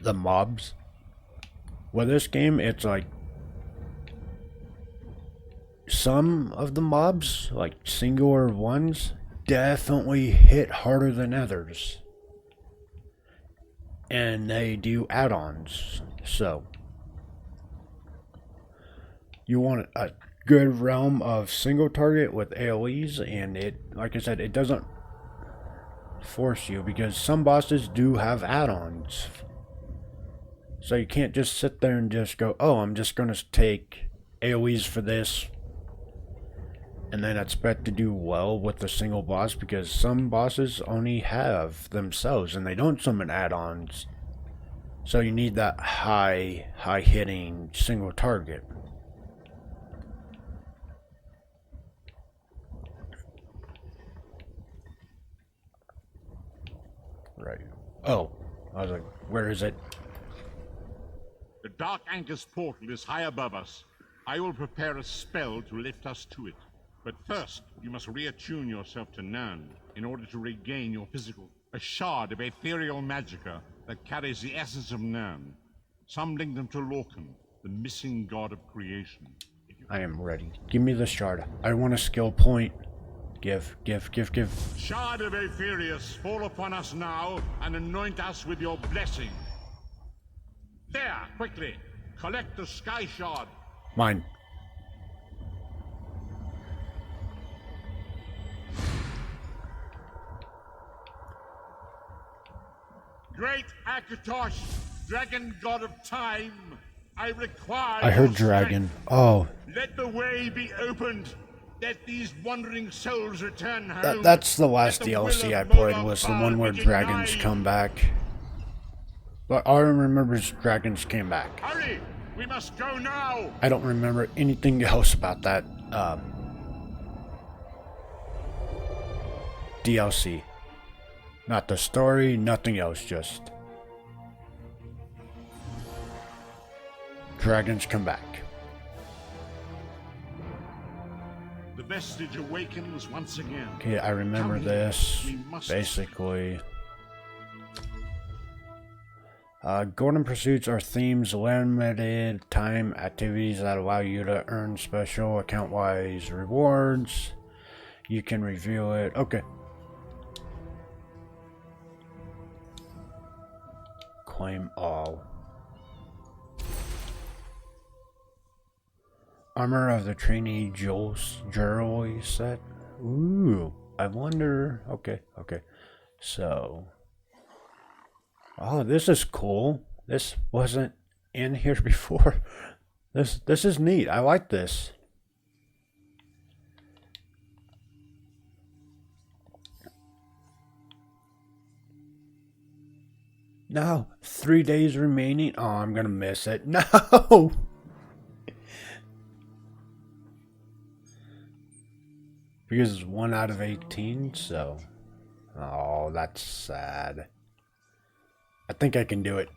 Speaker 1: the mobs. With this game, it's like some of the mobs, like singular ones, definitely hit harder than others. And they do add-ons. So you want a good realm of single target with AoEs, and it, like I said, it doesn't force you because some bosses do have add-ons. So you can't just sit there and just go, oh, I'm just going to take AoEs for this and then expect to do well with the single boss, because some bosses only have themselves and they don't summon add-ons. So you need that high hitting single target. Right. Oh, I was like, where is it?
Speaker 2: The Dark Anchor's portal is high above us. I will prepare a spell to lift us to it. But first, you must reattune yourself to Nern in order to regain your physical. A shard of ethereal magicka that carries the essence of Nern. Some link them to Lorcan, the missing god of creation.
Speaker 1: I am ready. Give me the shard. I want a skill point. Give.
Speaker 2: Shard of Aetherius, fall upon us now and anoint us with your blessing. There, quickly. Collect the sky shard.
Speaker 1: Mine.
Speaker 2: Great Akatosh, dragon god of time, I require
Speaker 1: I heard
Speaker 2: your
Speaker 1: dragon.
Speaker 2: strength.
Speaker 1: Oh.
Speaker 2: Let the way be opened. Let these wandering souls return home.
Speaker 1: That's the last
Speaker 2: Let the
Speaker 1: DLC
Speaker 2: will
Speaker 1: I
Speaker 2: of
Speaker 1: played,
Speaker 2: Moloch
Speaker 1: was the
Speaker 2: Baal
Speaker 1: one where
Speaker 2: be
Speaker 1: dragons
Speaker 2: denied.
Speaker 1: come back. But all I remember is dragons came back.
Speaker 2: Hurry! We must go now!
Speaker 1: I don't remember anything else about that DLC. Not the story, nothing else, just dragons come back.
Speaker 2: The vestige awakens once again.
Speaker 1: Okay, I remember
Speaker 2: Come,
Speaker 1: this,
Speaker 2: we must-
Speaker 1: basically. Golden Pursuits are themes, limited time activities that allow you to earn special account-wise rewards. You can review it. Okay. Claim all. Armor of the Trainee Jewelry set. Ooh, I wonder. Okay. So. Oh, this is cool. This wasn't in here before. This is neat. I like this. No, 3 days remaining. Oh, I'm gonna miss it. No. Because it's 1 out of 18, so. Oh, that's sad. I think I can do it.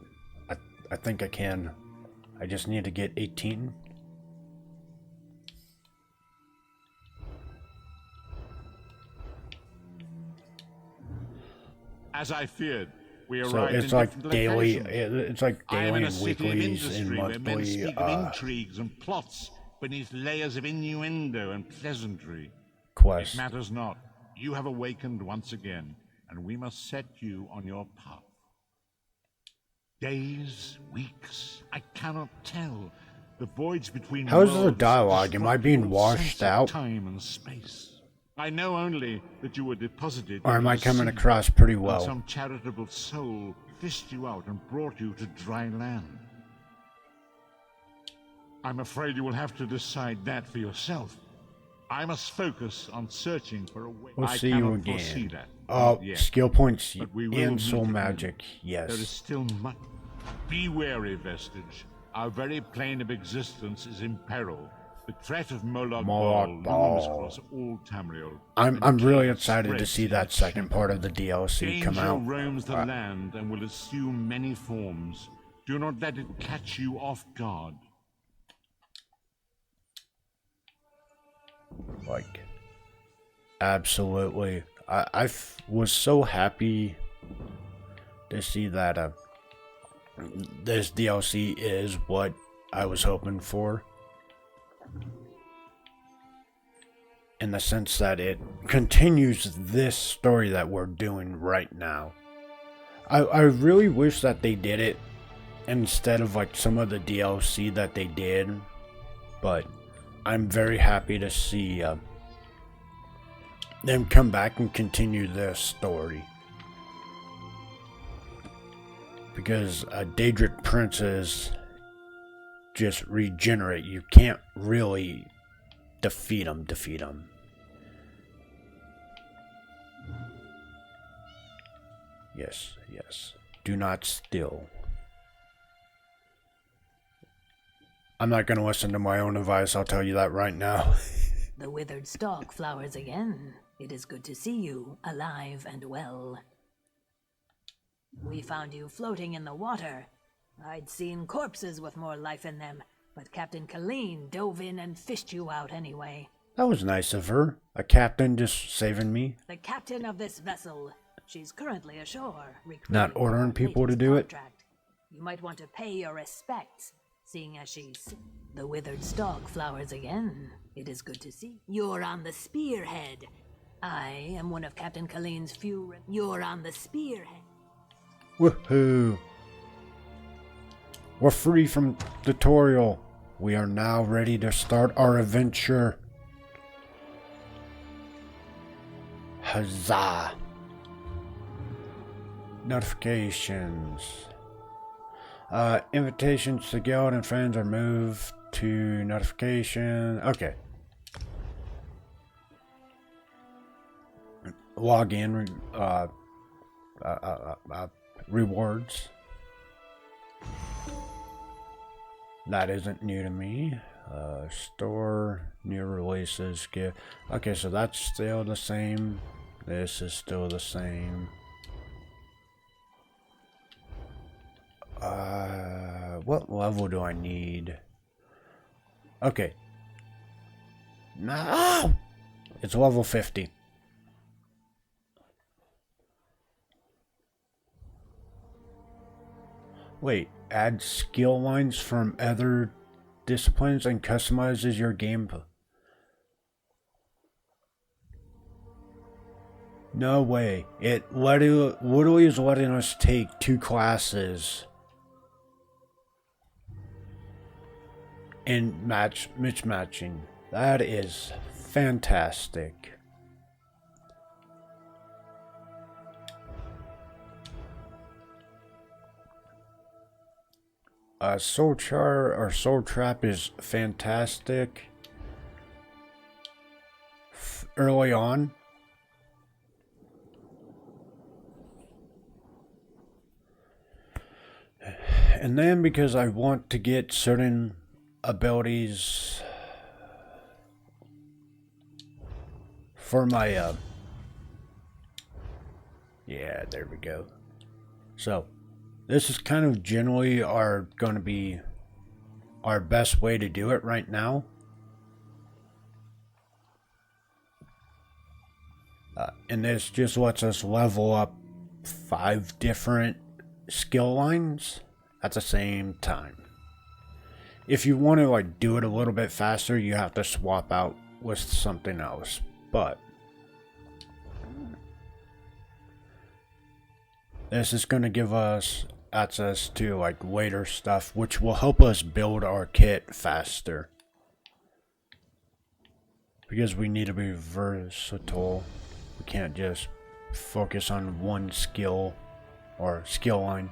Speaker 1: I think I can. I just need to get 18.
Speaker 2: As I feared, we
Speaker 1: So
Speaker 2: arrived
Speaker 1: it's
Speaker 2: in
Speaker 1: like
Speaker 2: different
Speaker 1: daily.
Speaker 2: locations.
Speaker 1: It's like
Speaker 2: I am
Speaker 1: daily
Speaker 2: in a
Speaker 1: and
Speaker 2: city of
Speaker 1: weeklies and
Speaker 2: industry where men
Speaker 1: monthly.
Speaker 2: speak of intrigues and plots beneath layers of innuendo and pleasantry. It
Speaker 1: Quest.
Speaker 2: matters not. You have awakened once again, and we must set you on your path. Days, weeks, I cannot tell. The voids between
Speaker 1: How is the
Speaker 2: worlds
Speaker 1: dialogue? Am I
Speaker 2: disrupt
Speaker 1: being
Speaker 2: your
Speaker 1: washed
Speaker 2: sense of
Speaker 1: out?
Speaker 2: time and space. I know only that you were deposited
Speaker 1: Or am
Speaker 2: into
Speaker 1: I
Speaker 2: the
Speaker 1: coming
Speaker 2: sea,
Speaker 1: across pretty
Speaker 2: and
Speaker 1: well?
Speaker 2: some charitable soul fished you out and brought you to dry land. I'm afraid you will have to decide that for yourself. I must focus on searching for a way.
Speaker 1: We'll
Speaker 2: I
Speaker 1: see you
Speaker 2: cannot foresee
Speaker 1: again.
Speaker 2: that.
Speaker 1: Oh,
Speaker 2: Not yet.
Speaker 1: skill points
Speaker 2: But we will
Speaker 1: and
Speaker 2: meet
Speaker 1: soul
Speaker 2: again.
Speaker 1: magic.
Speaker 2: There is
Speaker 1: Yes.
Speaker 2: still much. Be wary, Vestige. Our very plane of existence is in peril. The threat of Moloch Ball
Speaker 1: Moloch
Speaker 2: looms
Speaker 1: Ball.
Speaker 2: across all Tamriel.
Speaker 1: I'm really
Speaker 2: chaos
Speaker 1: excited to
Speaker 2: spreads
Speaker 1: see
Speaker 2: in
Speaker 1: that
Speaker 2: its
Speaker 1: second
Speaker 2: shadow.
Speaker 1: part of the DLC come
Speaker 2: Danger
Speaker 1: out.
Speaker 2: roams the land and will assume many forms. Do not let it catch you off guard.
Speaker 1: Like, absolutely. Was so happy to see that this DLC is what I was hoping for. In the sense that it continues this story that we're doing right now. I really wish that they did it instead of like some of the DLC that they did. But I'm very happy to see them come back and continue their story. Because Daedric princes just regenerate. You can't really defeat them. Yes, yes. Do not steal. I'm not going to listen to my own advice, I'll tell you that right now.
Speaker 6: The withered stalk flowers again. It is good to see you, alive and well. We found you floating in the water. I'd seen corpses with more life in them, but Captain Colleen dove in and fished you out anyway.
Speaker 1: That was nice of her. A captain just saving me.
Speaker 6: The captain of this vessel. She's currently ashore.
Speaker 1: Not
Speaker 6: recruiting
Speaker 1: ordering
Speaker 6: for her
Speaker 1: people to
Speaker 6: latest
Speaker 1: do it.
Speaker 6: contract. You might want to pay your respects, seeing as she's... The withered stalk flowers again. It is good to see. You're on the spearhead. I am one of Captain Colleen's few... You're on the spearhead.
Speaker 1: Woohoo! We're free from tutorial. We are now ready to start our adventure. Huzzah! Notifications. Invitations to guild and friends are moved to notification. Okay. Log in. Rewards. That isn't new to me. Store, new releases, get. Okay, so that's still the same. This is still the same. What level do I need? Okay. No! It's level 50. Wait, add skill lines from other disciplines and customizes your gameplay. No way. It literally is letting us take 2 classes and mismatching. That is fantastic. Soul Char or Soul Trap is fantastic early on. And then because I want to get certain abilities for my yeah, there we go. So this is kind of generally going to be our best way to do it right now. And this just lets us level up 5 different skill lines at the same time. If you want to like do it a little bit faster, you have to swap out with something else. But this is going to give us access to like later stuff, which will help us build our kit faster. Because we need to be versatile. We can't just focus on one skill or skill line.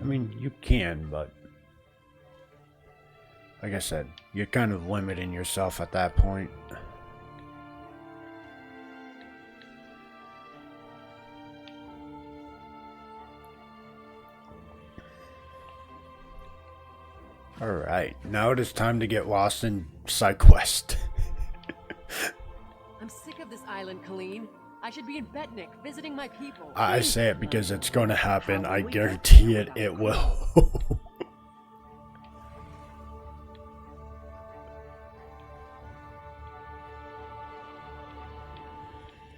Speaker 1: I mean, you can, but like I said, you're kind of limiting yourself at that point. Alright, now it is time to get lost in side quest.
Speaker 7: I'm sick of this island, Colleen. I should be in Betnik, visiting my people.
Speaker 1: I say it because it's going to happen. I guarantee it, it will.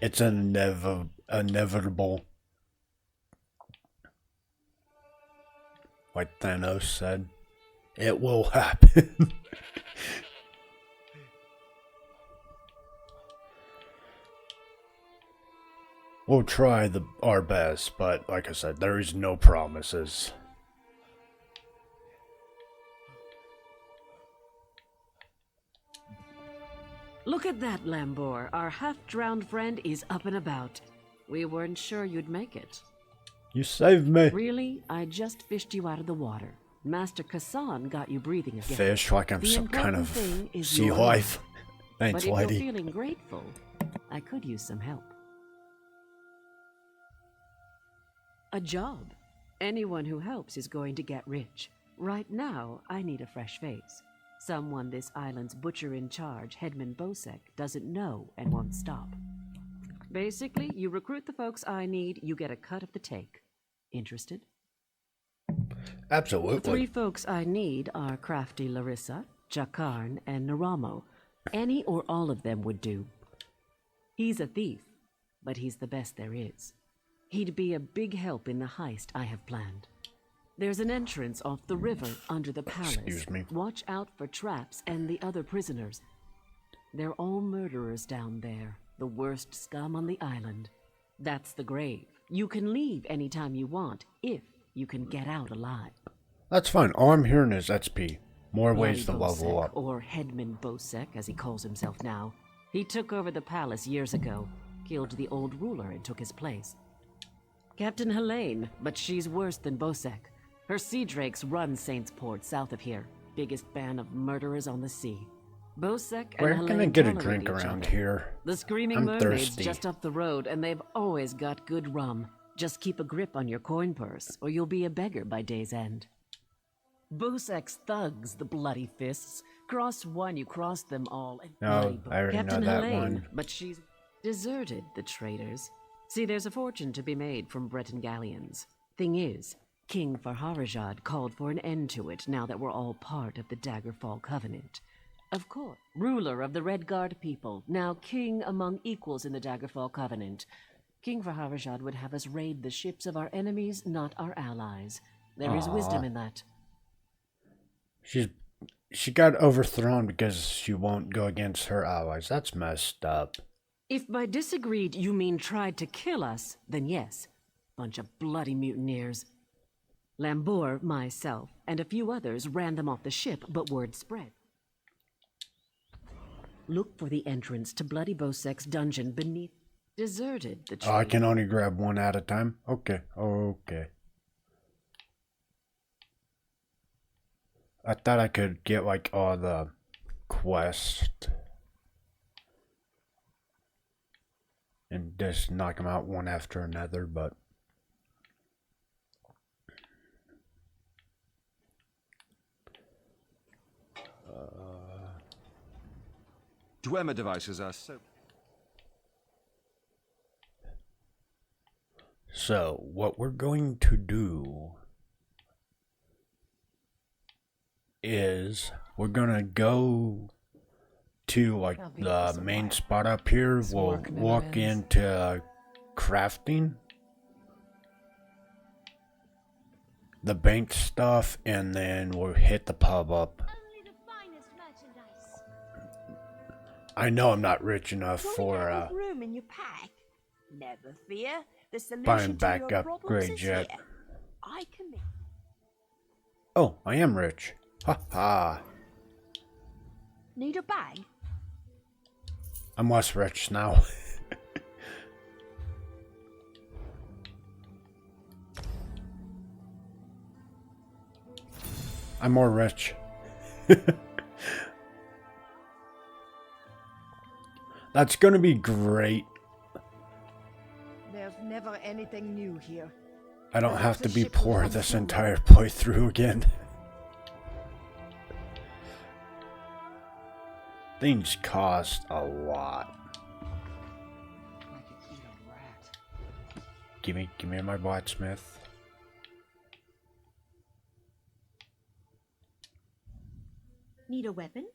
Speaker 1: It's inevitable. Like Thanos said, it will happen. We'll try our best, but like I said, there is no promises.
Speaker 7: Look at that, Lambor. Our half-drowned friend is up and about. We weren't sure you'd make it.
Speaker 1: You saved me.
Speaker 7: Really? I just fished you out of the water. Master Kassan got you breathing again.
Speaker 1: Fish like I'm some kind of sea life. Thanks,
Speaker 7: but if
Speaker 1: lady.
Speaker 7: you're feeling grateful, I could use some help. A job. Anyone who helps is going to get rich. Right now, I need a fresh face. Someone this island's butcher in charge, Headman Bosek, doesn't know and won't stop. Basically, you recruit the folks I need, you get a cut of the take. Interested?
Speaker 1: Absolutely.
Speaker 7: The 3 folks I need are crafty Larissa, Jakarn, and Naramo. Any or all of them would do. He's a thief, but he's the best there is. He'd be a big help in the heist I have planned. There's an entrance off the river under the palace.
Speaker 1: Excuse me.
Speaker 7: Watch out for traps and the other prisoners. They're all murderers down there, the worst scum on the island. That's the grave. You can leave anytime you want, if you can get out alive.
Speaker 1: That's fine. All I'm hearing is XP. More ways to
Speaker 7: Bloody
Speaker 1: level
Speaker 7: Bosek,
Speaker 1: up.
Speaker 7: or Headman Bosek, as he calls himself now. He took over the palace years ago, killed the old ruler and took his place. Captain Helene, but she's worse than Bosek. Her sea drakes run Saint's Port south of here. Biggest band of murderers on the sea. Bosek and
Speaker 1: Where
Speaker 7: Helene
Speaker 1: can I get a
Speaker 7: tolerate
Speaker 1: drink
Speaker 7: each
Speaker 1: around
Speaker 7: other.
Speaker 1: here?
Speaker 7: The Screaming
Speaker 1: I'm
Speaker 7: Mermaid's
Speaker 1: thirsty.
Speaker 7: just up the road, and they've always got good rum. Just keep a grip on your coin purse, or you'll be a beggar by day's end. Bosek's thugs, the bloody fists. Cross one, you cross them all. And
Speaker 1: No,
Speaker 7: bloody
Speaker 1: I already
Speaker 7: Captain
Speaker 1: know that
Speaker 7: Helene,
Speaker 1: one.
Speaker 7: but she's deserted the traitors. See, there's a fortune to be made from Breton galleons. Thing is, King Farharajad called for an end to it now that we're all part of the Daggerfall Covenant. Of course, ruler of the Red Guard people, now king among equals in the Daggerfall Covenant. King Farharajad would have us raid the ships of our enemies, not our allies. There is wisdom in that.
Speaker 1: She got overthrown because she won't go against her allies. That's messed up.
Speaker 7: If by disagreed you mean tried to kill us, then yes. Bunch of bloody mutineers. Lambor, myself, and a few others ran them off the ship, but word spread. Look for the entrance to Bloody Bosek's dungeon beneath. Deserted the tree.
Speaker 1: Oh, I can only grab one at a time? Okay, okay. I thought I could get like all the quests and just knock them out one after another, but
Speaker 8: Dwemer devices are
Speaker 1: so what we're going to do is we're gonna go to like the main spot up here. We'll walk into crafting the bank stuff, and then we'll hit the pub up. I know I'm not rich enough for
Speaker 9: room in your pack. Never fear. The solution
Speaker 1: buying
Speaker 9: to
Speaker 1: back
Speaker 9: your problems
Speaker 1: upgrade
Speaker 9: is
Speaker 1: yet.
Speaker 9: here. I can make...
Speaker 1: Oh, I am rich. Ha ha.
Speaker 9: Need a bag?
Speaker 1: I'm less rich now. I'm more rich. That's gonna be great.
Speaker 10: There's never anything new here.
Speaker 1: I don't have to be
Speaker 10: ship will
Speaker 1: poor
Speaker 10: come
Speaker 1: this
Speaker 10: through.
Speaker 1: entire playthrough again. Things cost a lot.
Speaker 3: I could eat a rat.
Speaker 1: Give me my blacksmith.
Speaker 9: Need a weapon?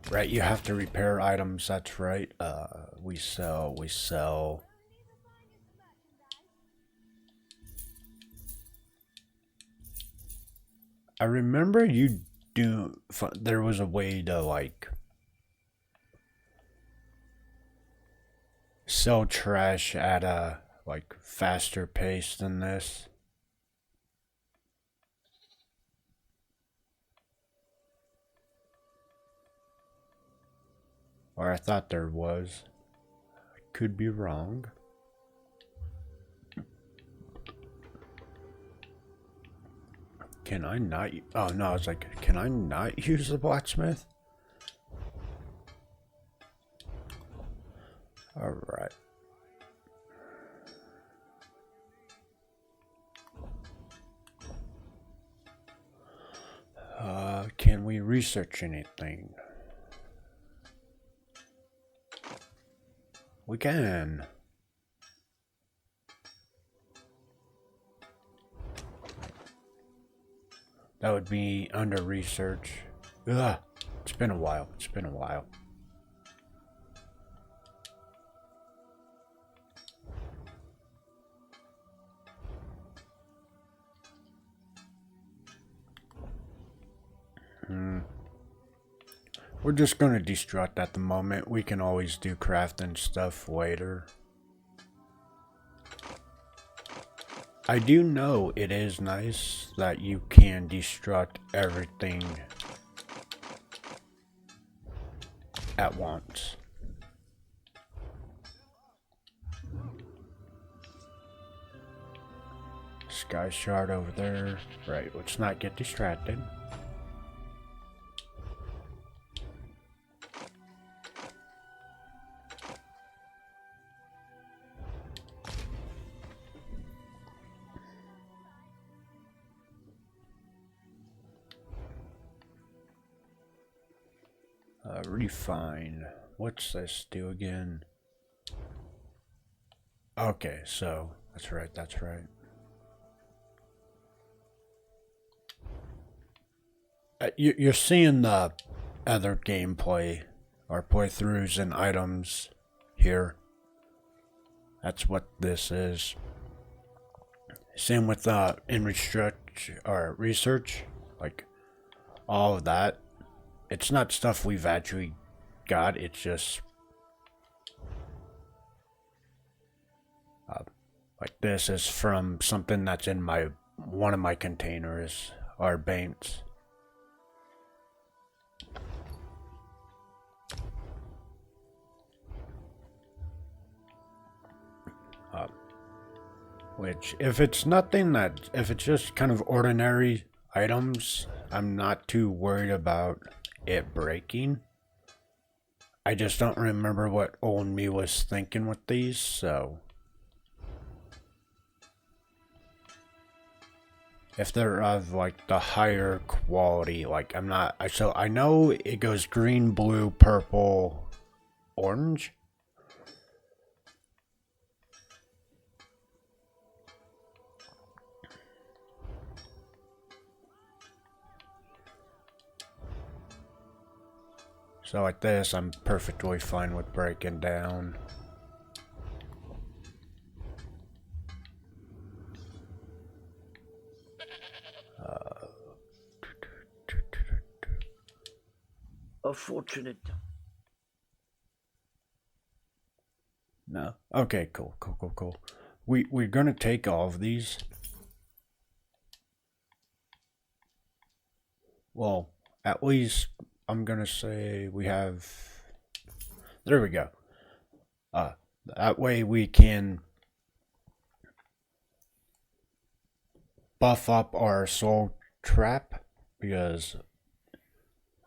Speaker 1: Right, you have to repair items, that's right. We sell. I remember there was a way to like sell trash at a like faster pace than this. Or I thought there was. I could be wrong. Can I not? Oh no, I was like, can I not use the blacksmith? Alright. Can we research anything? We can. That would be under research. Ugh. It's been a while. It's been a while. We're just gonna destruct at the moment. We can always do crafting stuff later. I do know it is nice that you can destruct everything at once. Sky shard over there. Right, let's not get distracted. Refine. What's this do again? Okay, so that's right, that's right. You're seeing the other gameplay or playthroughs and items here. That's what this is. Same with in research or research, like all of that. It's not stuff we've actually got. It's just like this is from something that's in one of my containers or banks. Which, if it's nothing that, if it's just kind of ordinary items, I'm not too worried about it breaking. I just don't remember what old me was thinking with these, so. If they're of like the higher quality, like so I know it goes green, blue, purple, orange. So like this, I'm perfectly fine with breaking down.
Speaker 11: Unfortunate.
Speaker 1: No. Okay, cool. We're gonna take all of these. Well, at least I'm gonna say we have. There we go. That way we can buff up our soul trap, because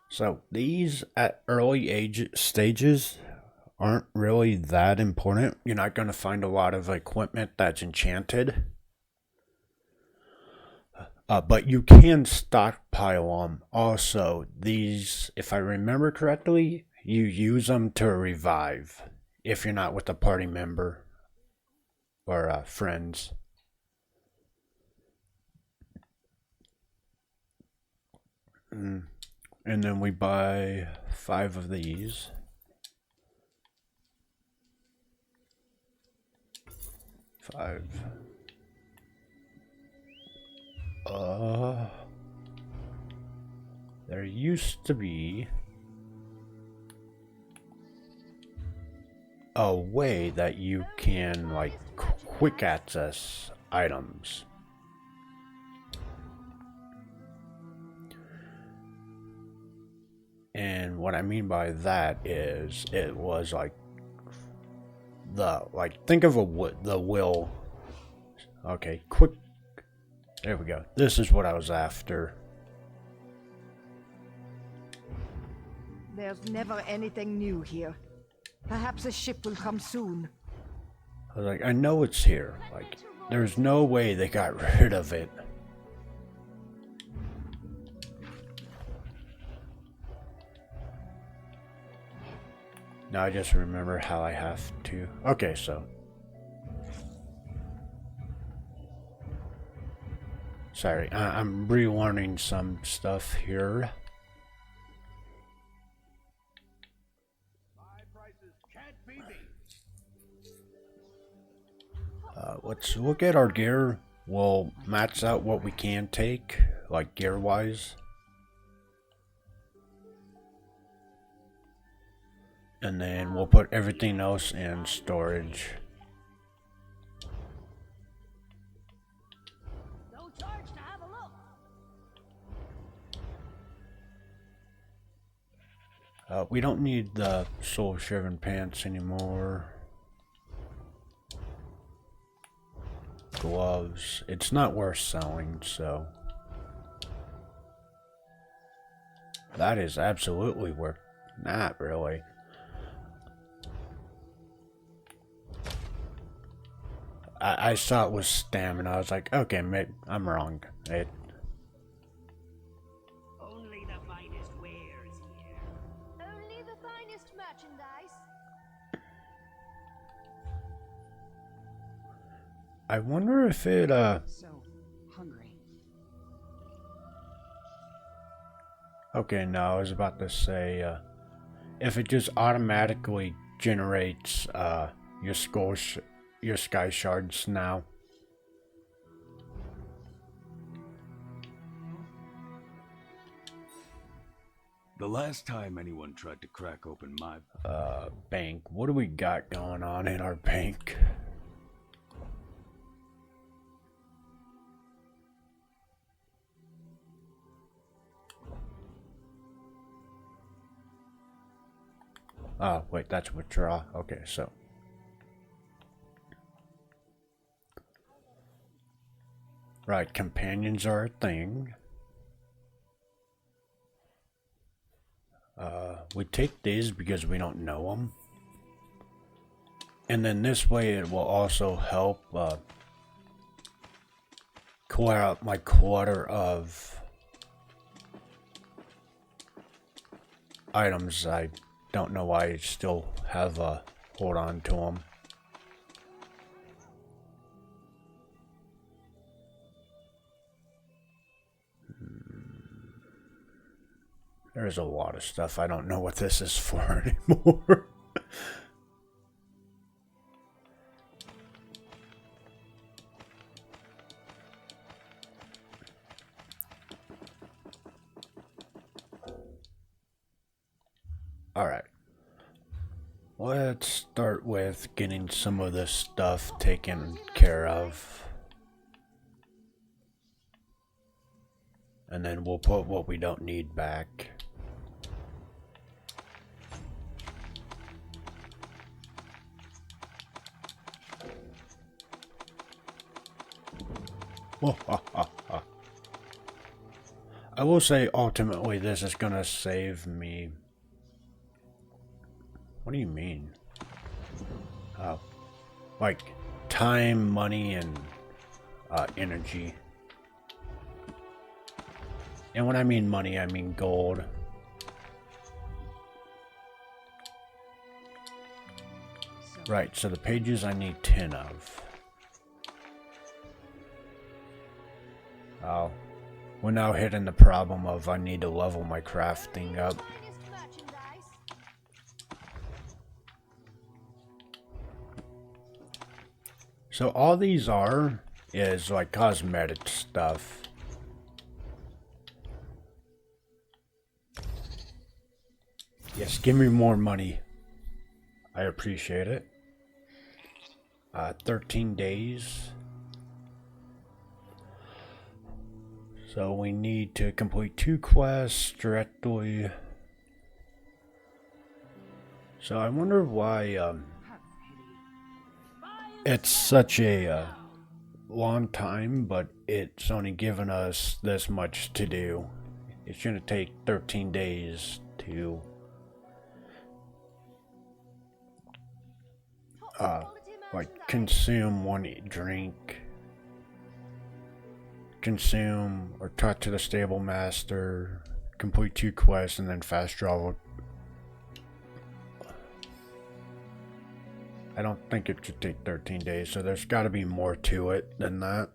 Speaker 1: so these at early age stages aren't really that important. You're not going to find a lot of equipment that's enchanted, but you can stockpile them. Also, these, if I remember correctly, you use them to revive if you're not with a party member or friends. And then we buy 5 of these. There used to be a way that you can like quick access items. And what I mean by that is it was like think of the will. Okay, quick. There we go. This is what I was after.
Speaker 10: There's never anything new here. Perhaps a ship will come soon.
Speaker 1: I was like, I know it's here. Like, there's no way they got rid of it. Now I just remember how I have to. Okay, so. Sorry, I'm relearning some stuff here. Let's look at our gear. We'll max out what we can take, like gear-wise. And then we'll put everything else in storage. We don't need the soul-shivering pants anymore. Gloves. It's not worth selling, so. That is absolutely worth. Not really. I saw it was stamina. I was like, okay, maybe I'm wrong.
Speaker 9: Only the finest wares here. Only the finest merchandise.
Speaker 1: I wonder if it
Speaker 3: So hungry.
Speaker 1: Okay, no, I was about to say if it just automatically generates your sky shards now.
Speaker 12: The last time anyone tried to crack open my
Speaker 1: Bank. What do we got going on in our bank? Oh, wait, that's withdraw. Okay, so Right, companions are a thing. We take these because we don't know them. And then this way it will also help clear out my clutter of items. I don't know why I still have hold on to them. There's a lot of stuff. I don't know what this is for anymore. Alright. Let's start with getting some of this stuff taken care of. And then we'll put what we don't need back. I will say ultimately this is gonna save me. What do you mean? Oh, like time, money, and energy. And when I mean money, I mean gold. Right, so the pages I need 10 of. Oh, we're now hitting the problem of I need to level my crafting up. So all these are is like cosmetic stuff. Yes, give me more money. I appreciate it. 13 days. So we need to complete 2 quests directly. So I wonder why it's such a long time, but it's only given us this much to do. It's gonna take 13 days to like consume 1 drink, consume or talk to the stable master, complete 2 quests, and then fast travel. I don't think it should take 13 days, so there's got to be more to it than that.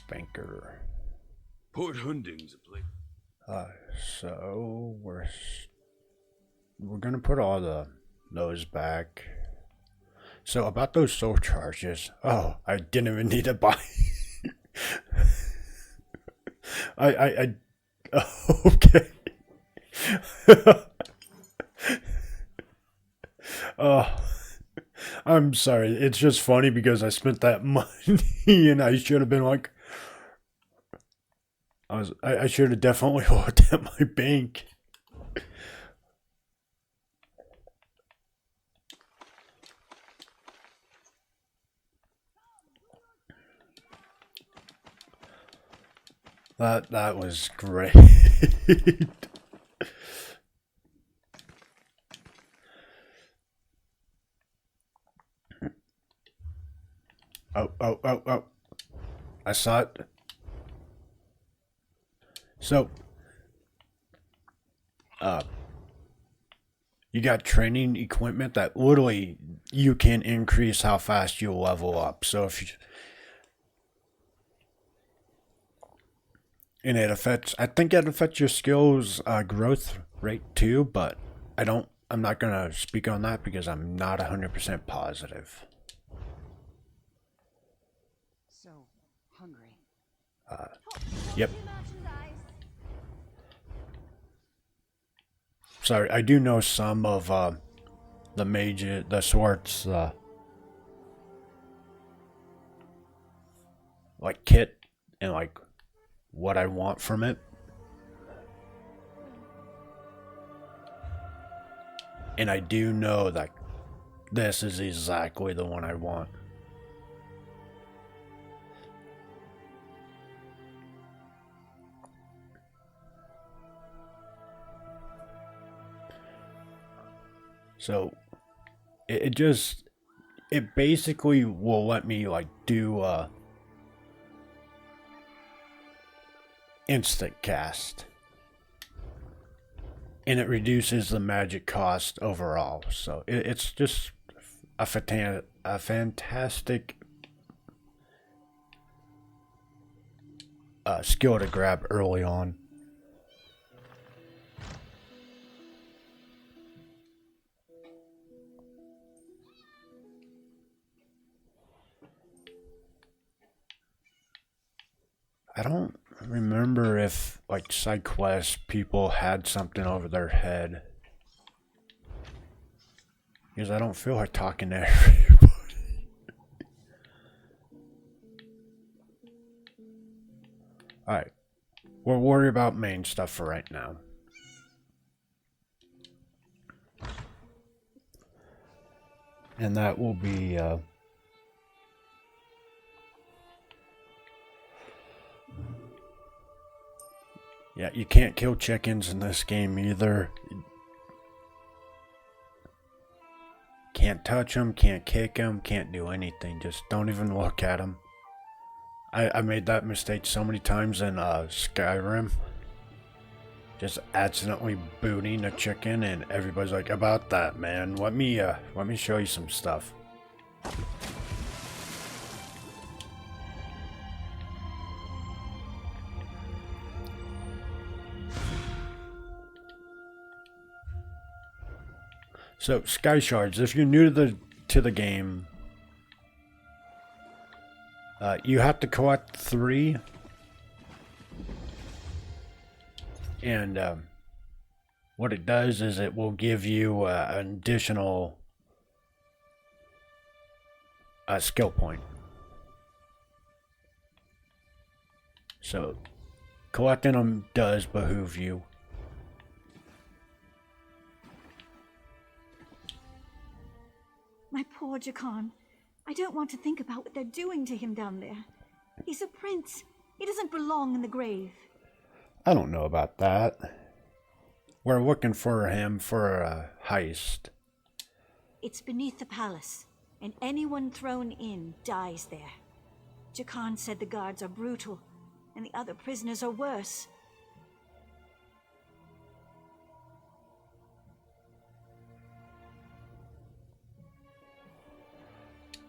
Speaker 1: Banker.
Speaker 12: Port Hunding's a place.
Speaker 1: So we're gonna put all those back. So about those soul charges. Oh, I didn't even need to buy. I okay. Oh, I'm sorry. It's just funny because I spent that money and I should have been like, I should have definitely looked at my bank. That was great. Oh. I saw it. So, you got training equipment that literally you can increase how fast you level up. So if you, and it affects, I think it affects your skills growth rate too, but I'm not gonna speak on that because I'm not 100% positive.
Speaker 3: So hungry.
Speaker 1: Yep. Sorry, I do know some of the swords, like kit and like what I want from it. And I do know that this is exactly the one I want. So it basically will let me like do instant cast, and it reduces the magic cost overall. So it's just a fantastic skill to grab early on. I don't remember if, like, side quests, people had something over their head. Because I don't feel like talking to everybody. Alright. We'll worry about main stuff for right now. And that will be, yeah, you can't kill chickens in this game either. Can't touch them, can't kick them, can't do anything. Just don't even look at them. I made that mistake so many times in Skyrim. Just accidentally booting a chicken, and everybody's like, about that, man. Let me show you some stuff. So, Sky Shards, if you're new to the game, you have to collect 3. And what it does is it will give you an additional skill point. So, collecting them does behoove you.
Speaker 13: My poor Jakan. I don't want to think about what they're doing to him down there. He's a prince. He doesn't belong in the grave.
Speaker 1: I don't know about that. We're looking for him for a heist.
Speaker 13: It's beneath the palace, and anyone thrown in dies there. Jakan said the guards are brutal, and the other prisoners are worse.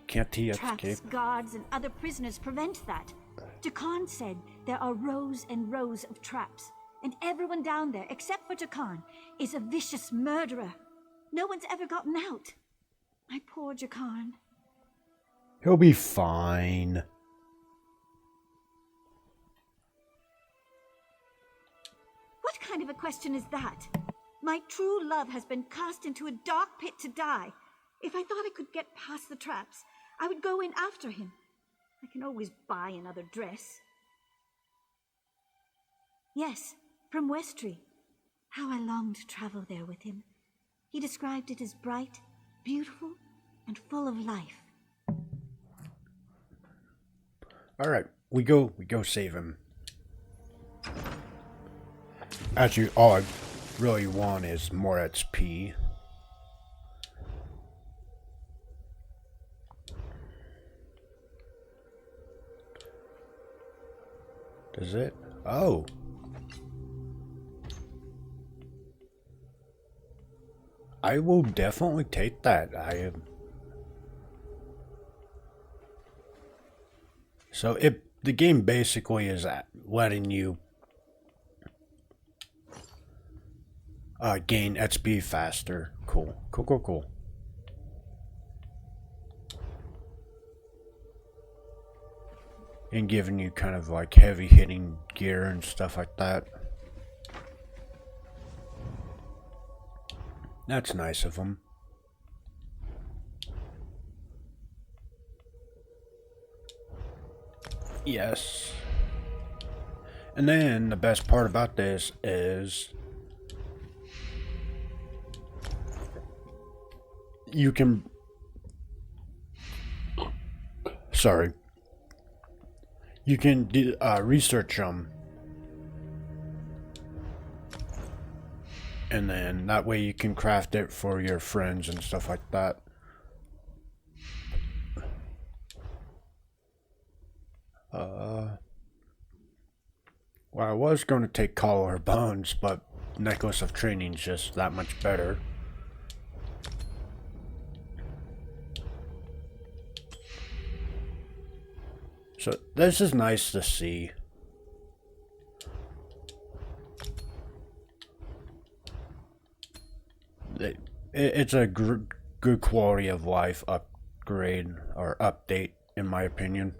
Speaker 1: Can't he escape?
Speaker 13: Traps, guards, and other prisoners prevent that. Jakan said there are rows and rows of traps, and everyone down there, except for Jakan, is a vicious murderer. No one's ever gotten out. My poor Jakan.
Speaker 1: He'll be fine.
Speaker 13: What kind of a question is that? My true love has been cast into a dark pit to die. If I thought I could get past the traps, I would go in after him. I can always buy another dress. Yes, from Westry. How I long to travel there with him. He described it as bright, beautiful, and full of life.
Speaker 1: Alright, we go save him. Actually, all I really want is more XP. Does it? Oh. I will definitely take that. So the game basically is letting you gain XP faster. Cool. Cool. And giving you kind of like heavy hitting gear and stuff like that. That's nice of them. Yes. And then the best part about this is you can, sorry, you can research them, and then that way you can craft it for your friends and stuff like that. Well, I was going to take Collar Bones, but Necklace of Training is just that much better. So this is nice to see. It's a good quality of life upgrade or update, in my opinion.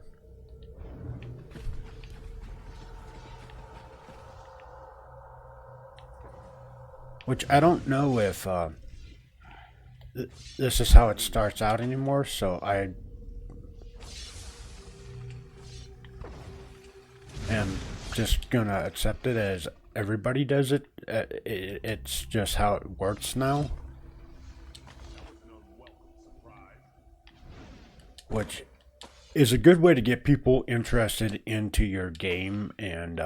Speaker 1: Which I don't know if this is how it starts out anymore, so I am just gonna accept it as everybody does it. It's just how it works now. Which is a good way to get people interested into your game and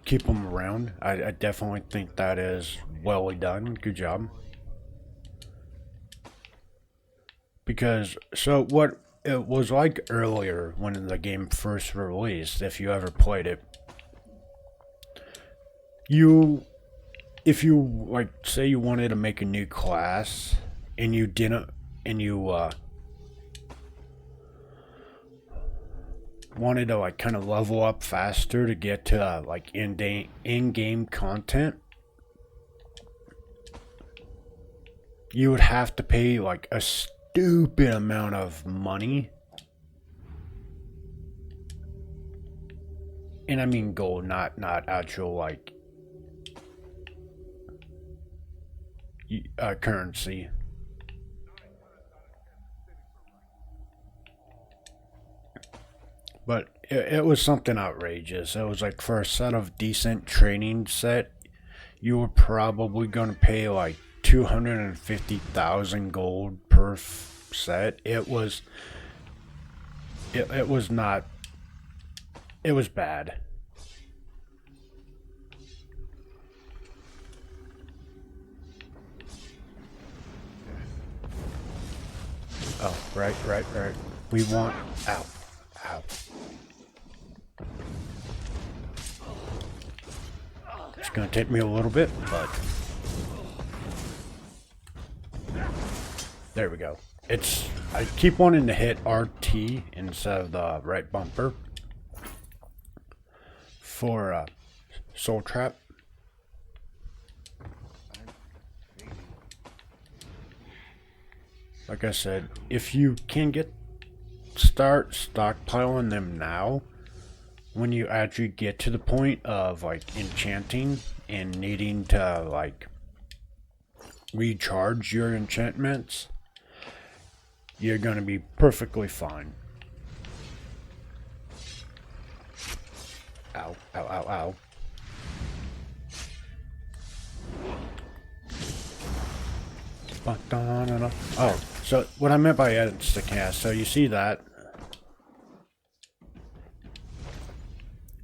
Speaker 1: keep them around. I definitely think that is well done. Good job. Because, so what it was like earlier when the game first released, if you ever played it, if you, like, say you wanted to make a new class, and you didn't, and you, wanted to, like, kind of level up faster to get to, like, in-game content, you would have to pay, like, a stupid amount of money. And I mean gold, not actual, like, currency. But it was something outrageous. It was like, for a set of decent training set, you were probably going to pay like 250,000 gold per set. It was not, it was bad. Oh, right. We want, ow. It's gonna take me a little bit, but there we go. I keep wanting to hit RT instead of the right bumper for Soul Trap. Like I said, if you can start stockpiling them now, when you actually get to the point of, like, enchanting and needing to, like, recharge your enchantments, you're gonna be perfectly fine. Ow. Oh, so what I meant by insta-cast, so you see that.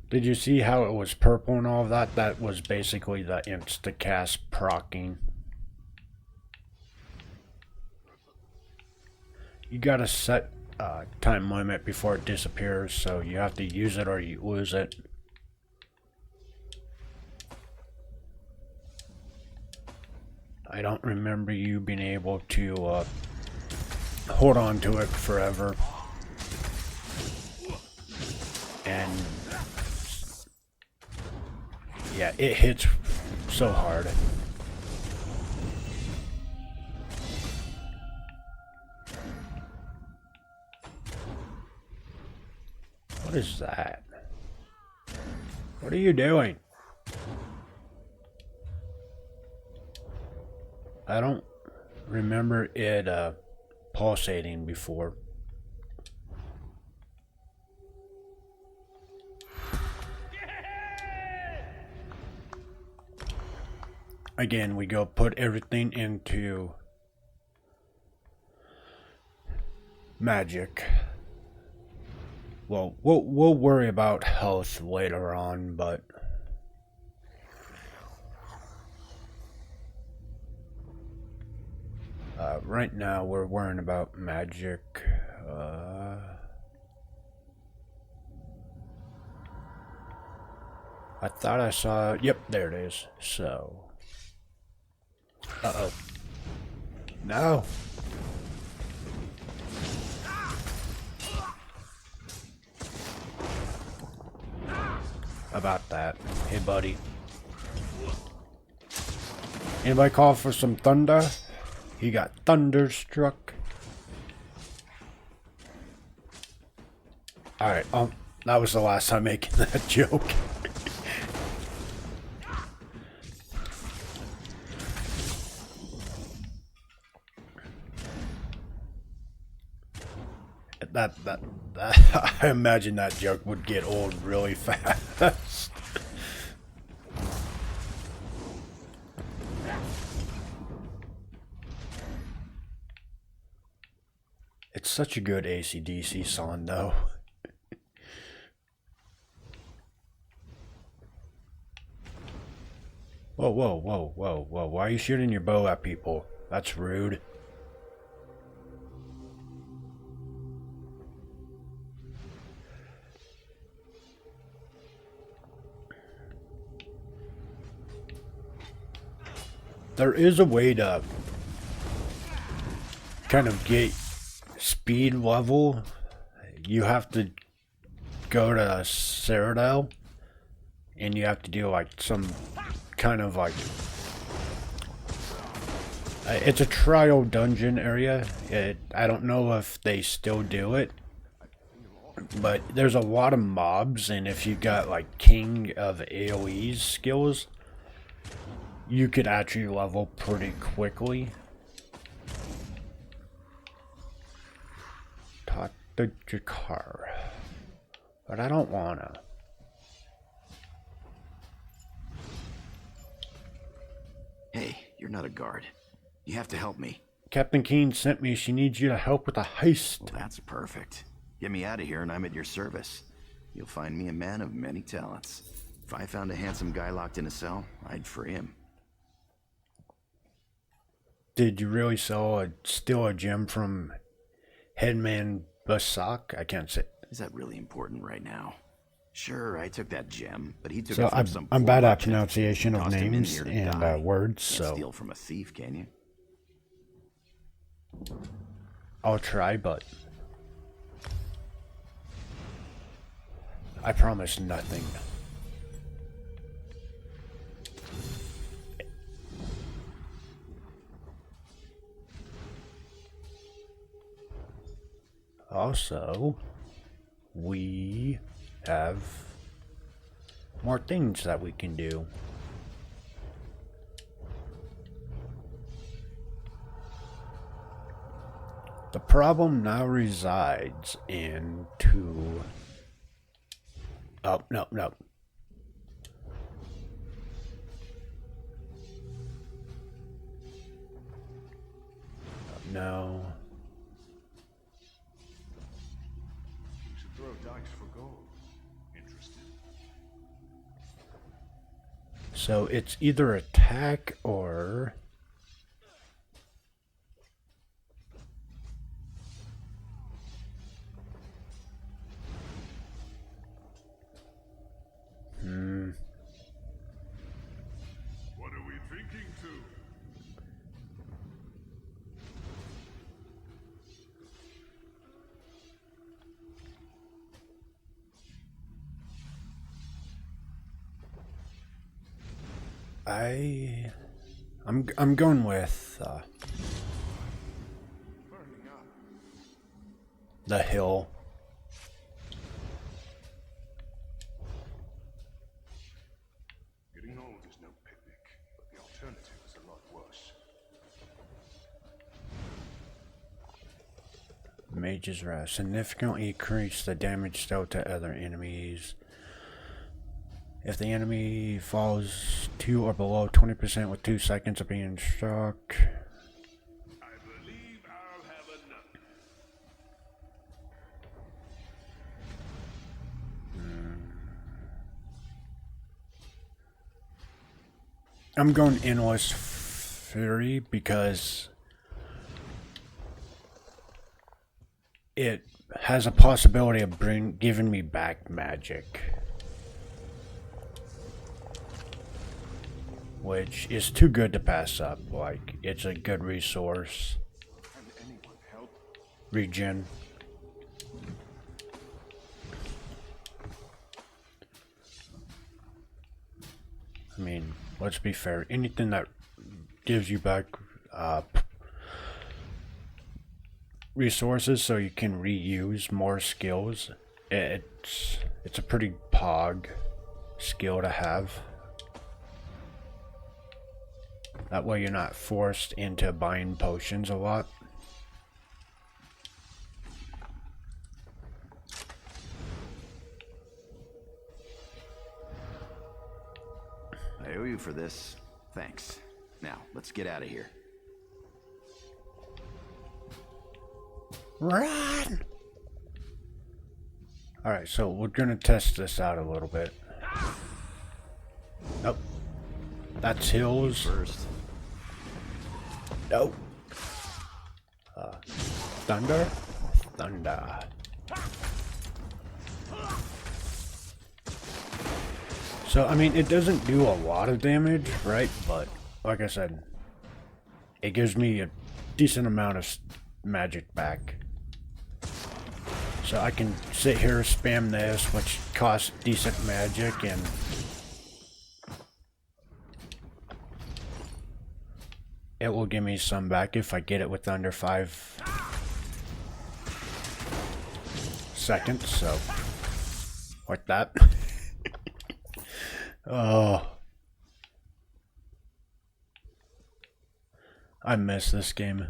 Speaker 1: Did you see how it was purple and all of that? That was basically the insta-cast procking. You gotta set a time limit before it disappears, so you have to use it or you lose it. I don't remember you being able to hold on to it forever. And yeah, it hits so hard. What is that? What are you doing? I don't remember it pulsating before. again, we go put everything into magic. Well, we'll worry about health later on, but right now we're worrying about magic. I thought I saw. Yep, there it is. So, uh-oh. No. About that. Hey, buddy. Anybody call for some thunder? He got thunderstruck. Alright, that was the last time making that joke. that I imagine that joke would get old really fast. It's such a good AC/DC song, though. Whoa, whoa, whoa, whoa, whoa. Why are you shooting your bow at people? That's rude. There is a way to kind of get speed level. You have to go to Cyrodiil and you have to do like some kind of like it's a trial dungeon area. I don't know if they still do it, but there's a lot of mobs, and if you got like King of AoE skills, you could actually level pretty quickly. Talk to Jakar. But I don't wanna.
Speaker 14: Hey, you're not a guard. You have to help me.
Speaker 1: Captain Keene sent me. She needs you to help with a heist.
Speaker 14: Well, that's perfect. Get me out of here and I'm at your service. You'll find me a man of many talents. If I found a handsome guy locked in a cell, I'd free him.
Speaker 1: Did you really steal a gem from Headman Basak? I can't say.
Speaker 14: Is that really important right now? Sure, I took that gem, but he took
Speaker 1: So
Speaker 14: it from some
Speaker 1: I'm
Speaker 14: poor
Speaker 1: bad at
Speaker 14: merchant.
Speaker 1: pronunciation of
Speaker 14: Tossed him in
Speaker 1: names
Speaker 14: here to
Speaker 1: and
Speaker 14: die.
Speaker 1: words,
Speaker 14: Can't
Speaker 1: so
Speaker 14: steal from a thief, can you?
Speaker 1: I'll try, but I promise nothing. Also, we have more things that we can do. The problem now resides into... Oh, no, no. No.
Speaker 5: Throw dice for gold. Interested?
Speaker 1: So it's either attack or...
Speaker 5: What are we thinking to?
Speaker 1: I'm going with the hill.
Speaker 5: Getting old is no picnic, but the alternative is a lot worse.
Speaker 1: Mage's Wrath significantly increase the damage dealt to other enemies. If the enemy falls to or below 20% with 2 seconds of being struck. I'm going Endless Fury because it has a possibility of giving me back magic, which is too good to pass up. Like, it's a good resource. Regen. I mean, let's be fair. Anything that gives you back resources so you can reuse more skills, it's a pretty pog skill to have. That way you're not forced into buying potions a lot.
Speaker 14: I owe you for this. Thanks. Now, let's get out of here.
Speaker 1: Run! Alright, so we're gonna test this out a little bit. Nope. That's hills.
Speaker 14: First.
Speaker 1: Nope. Thunder? Thunder. So, I mean, it doesn't do a lot of damage, right? But, like I said, it gives me a decent amount of magic back. So I can sit here, spam this, which costs decent magic, and it will give me some back if I get it with under 5 seconds, so like that. Oh, I miss this game.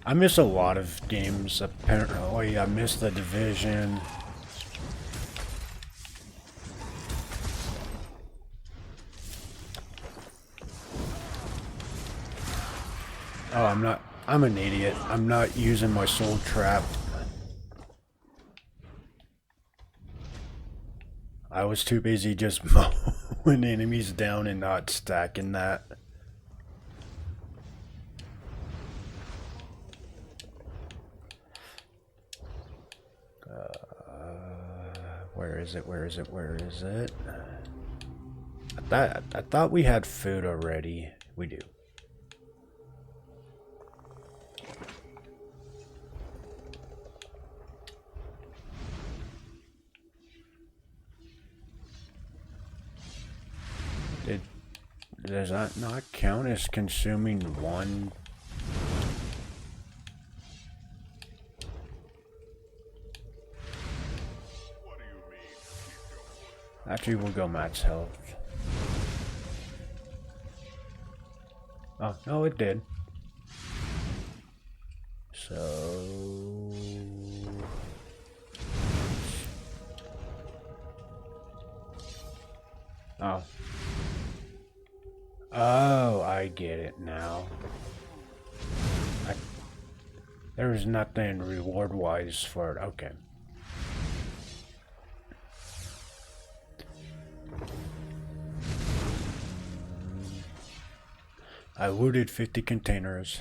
Speaker 1: I miss a lot of games, apparently. I miss The Division. Oh, I'm an idiot. I'm not using my soul trap. I was too busy just mowing enemies down and not stacking that. Where is it? Where is it? Where is it? I thought we had food already. We do. Does that not count as consuming one? Actually, we'll go max health. Oh, no, it did. So... Oh. Oh, I get it now. There was nothing reward-wise for it. Okay. I looted 50 containers.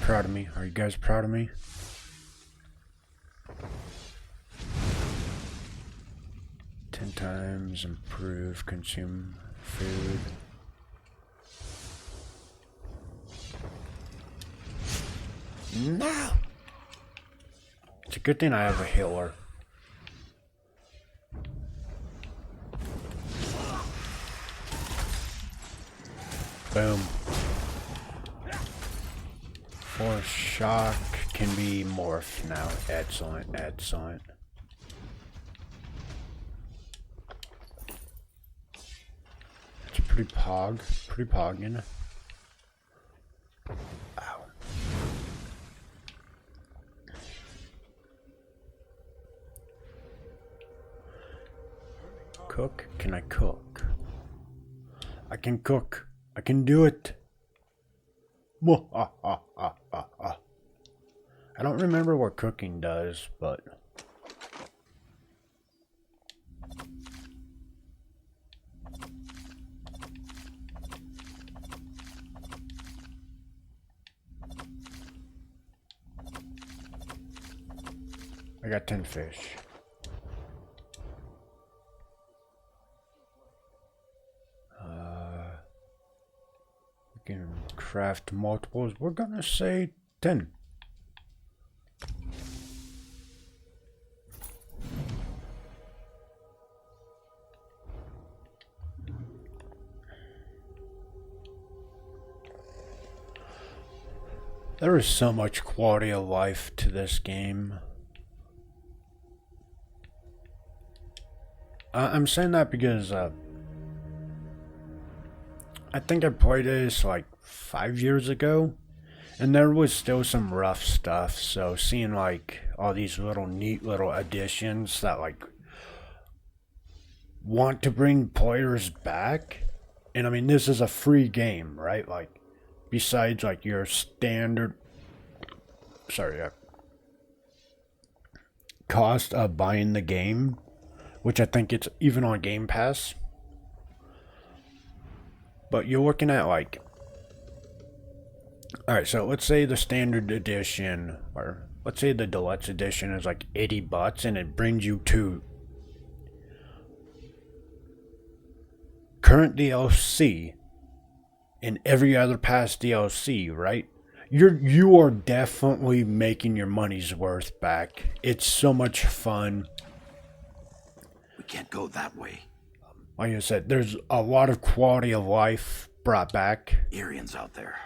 Speaker 1: Proud of me. Are you guys proud of me? Ten times improve consume food. No! It's a good thing I have a healer. Boom. Force shock can be morphed now. Excellent, excellent. It's pretty pogging. Ow. cook? Can I cook? I can cook. I can do it. I don't remember what cooking does, but... I got 10 fish. We can craft multiples. We're gonna say 10. There is so much quality of life to this game. I'm saying that because I think I played this like 5 years ago, and there was still some rough stuff. So seeing like all these little neat little additions that like want to bring players back, and I mean this is a free game, right? Like besides like your standard, cost of buying the game, which I think it's even on Game Pass. But you're looking at like, alright, so let's say the standard edition, or let's say the deluxe edition is like $80 and it brings you to current DLC and every other past DLC, right? You are definitely making your money's worth back. It's so much fun.
Speaker 14: We can't go that way.
Speaker 1: Like I said, there's a lot of quality of life brought back.
Speaker 14: Arians out there.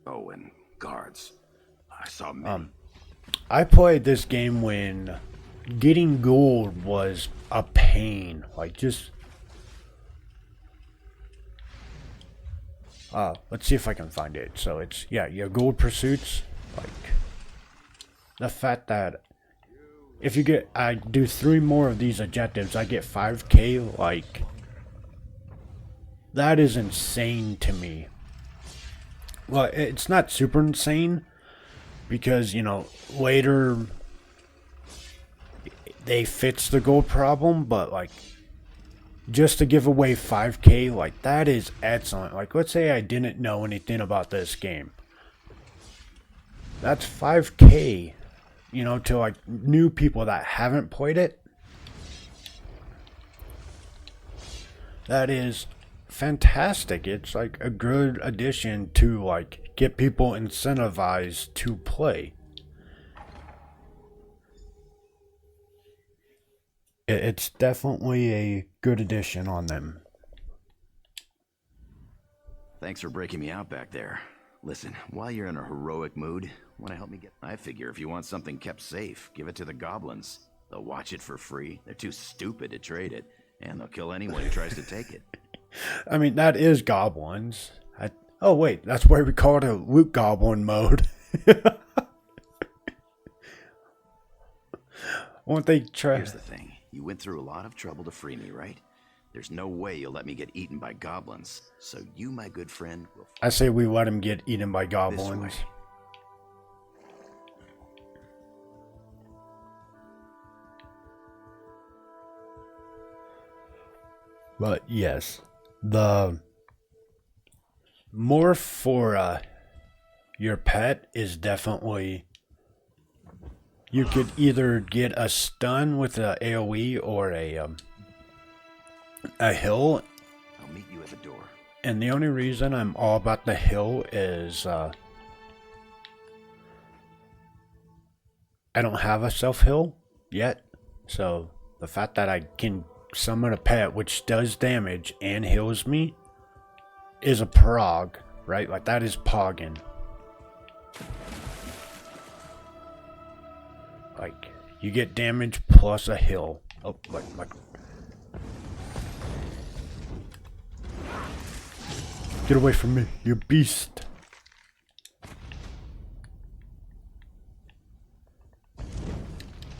Speaker 14: Oh, and guards. I saw many.
Speaker 1: I played this game when getting gold was a pain. Like just... let's see if I can find it. So it's, yeah, your gold pursuits. Like, the fact that if you get, I do 3 more of these objectives, I get 5k, like... That is insane to me. Well, it's not super insane because, you know, later they fix the gold problem, but like just to give away 5k, like that is excellent. Like let's say I didn't know anything about this game. That's 5k, you know, to like new people that haven't played it. That is fantastic. It's like a good addition to like get people incentivized to play. It's definitely a good addition on them.
Speaker 14: Thanks for breaking me out back there. Listen, while you're in a heroic mood, want to help me get... I figure if you want something kept safe, give it to the goblins. They'll watch it for free. They're too stupid to trade it, and they'll kill anyone who tries to take it.
Speaker 1: I mean, that is goblins. Oh, wait, that's why we call it a loot goblin mode. Won't they try?
Speaker 14: Here's the thing. You went through a lot of trouble to free me, right? There's no way you'll let me get eaten by goblins. So you, my good friend, will...
Speaker 1: I say we let him get eaten by goblins. But yes, the more for your pet is definitely, you could either get a stun with a AoE or a heal.
Speaker 14: I'll meet you at the door.
Speaker 1: And the only reason I'm all about the heal is I don't have a self heal yet, so the fact that I can summon a pet which does damage and heals me is a prog, right? Like that is pogging. Like you get damage plus a heal. Oh, like get away from me, you beast.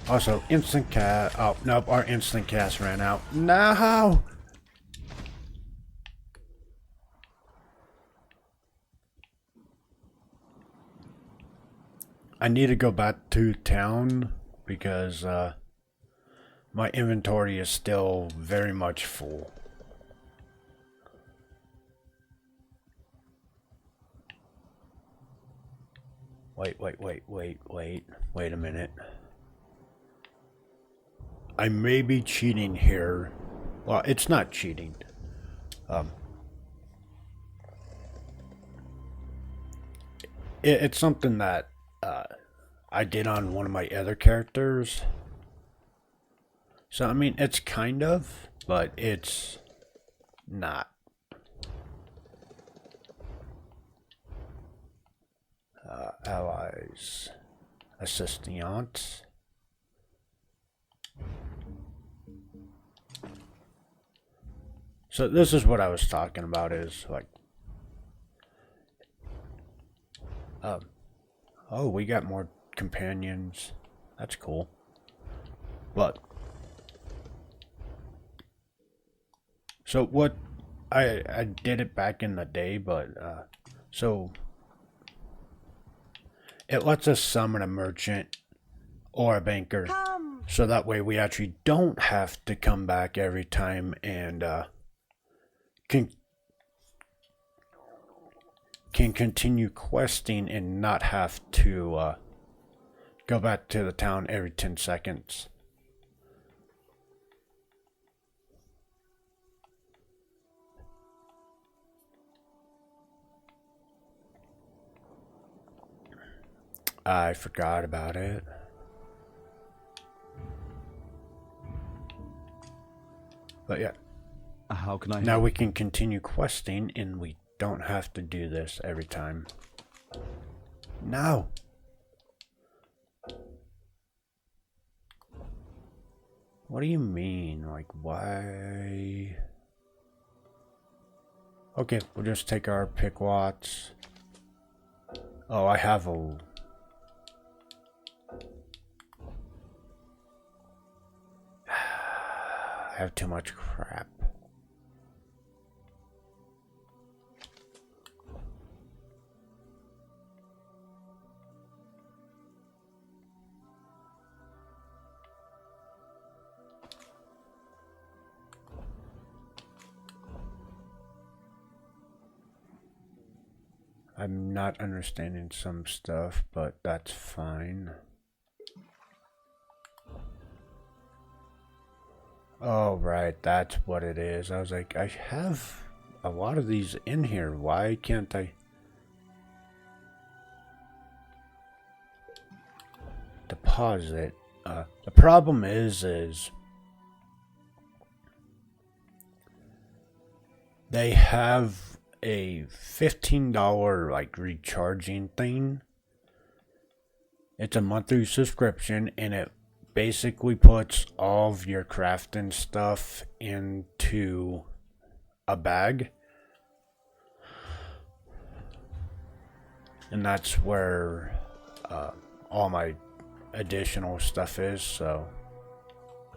Speaker 1: Also, instant cast. Oh, nope, our instant cast ran out. No! I need to go back to town because my inventory is still very much full. Wait a minute. I may be cheating here. Well, it's not cheating. It's something that I did on one of my other characters. So, I mean, it's kind of, but it's not. Allies. Assistants. So this is what I was talking about is like, oh, we got more companions. That's cool. But, so what, I did it back in the day, but, so, it lets us summon a merchant or a banker. So that way we actually don't have to come back every time and, can continue questing and not have to go back to the town every 10 seconds. I forgot about it. But yeah.
Speaker 12: How can I
Speaker 1: Now we can continue questing and we don't have to do this every time. No. What do you mean? Like, why? Okay, we'll just take our pick watts. Oh, I have a... I have too much crap. I'm not understanding some stuff, but that's fine. Oh, right, that's what it is. I was like, I have a lot of these in here. Why can't I deposit? The problem is they have a $15 like recharging thing. It's a monthly subscription and it basically puts all of your crafting stuff into a bag. And that's where all my additional stuff is, so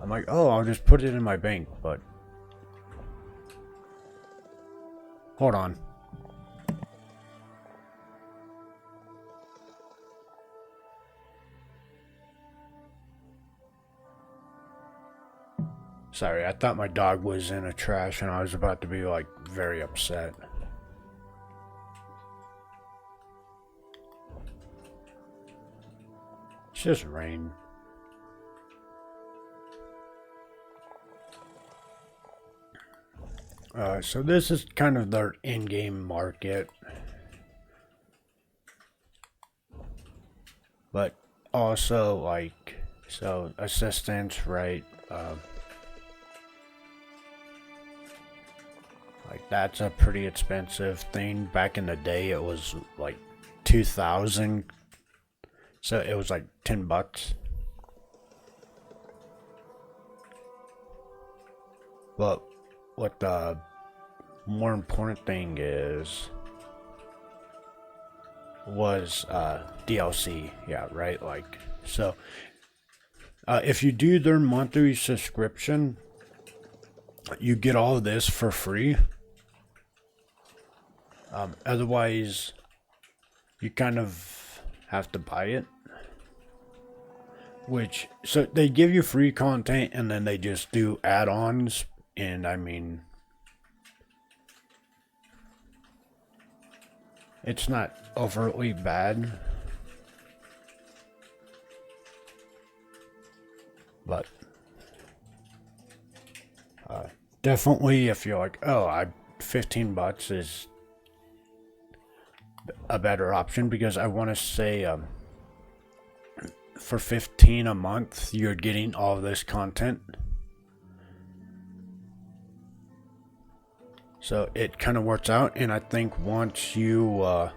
Speaker 1: I'm like, oh, I'll just put it in my bank, but hold on. Sorry, I thought my dog was in a trash and I was about to be like very upset. It's just rain. So this is kind of their in-game market. But also like, so assistants, right? Like that's a pretty expensive thing. Back in the day it was like 2,000. So it was like $10. But what the more important thing was DLC, yeah, right? Like, so if you do their monthly subscription, you get all of this for free. Otherwise, you kind of have to buy it. Which, so they give you free content and then they just do add-ons, and I mean, it's not overtly bad, but definitely if you're like, oh, $15 is a better option, because I want to say for 15 a month you're getting all this content, so it kind of works out. And I think once you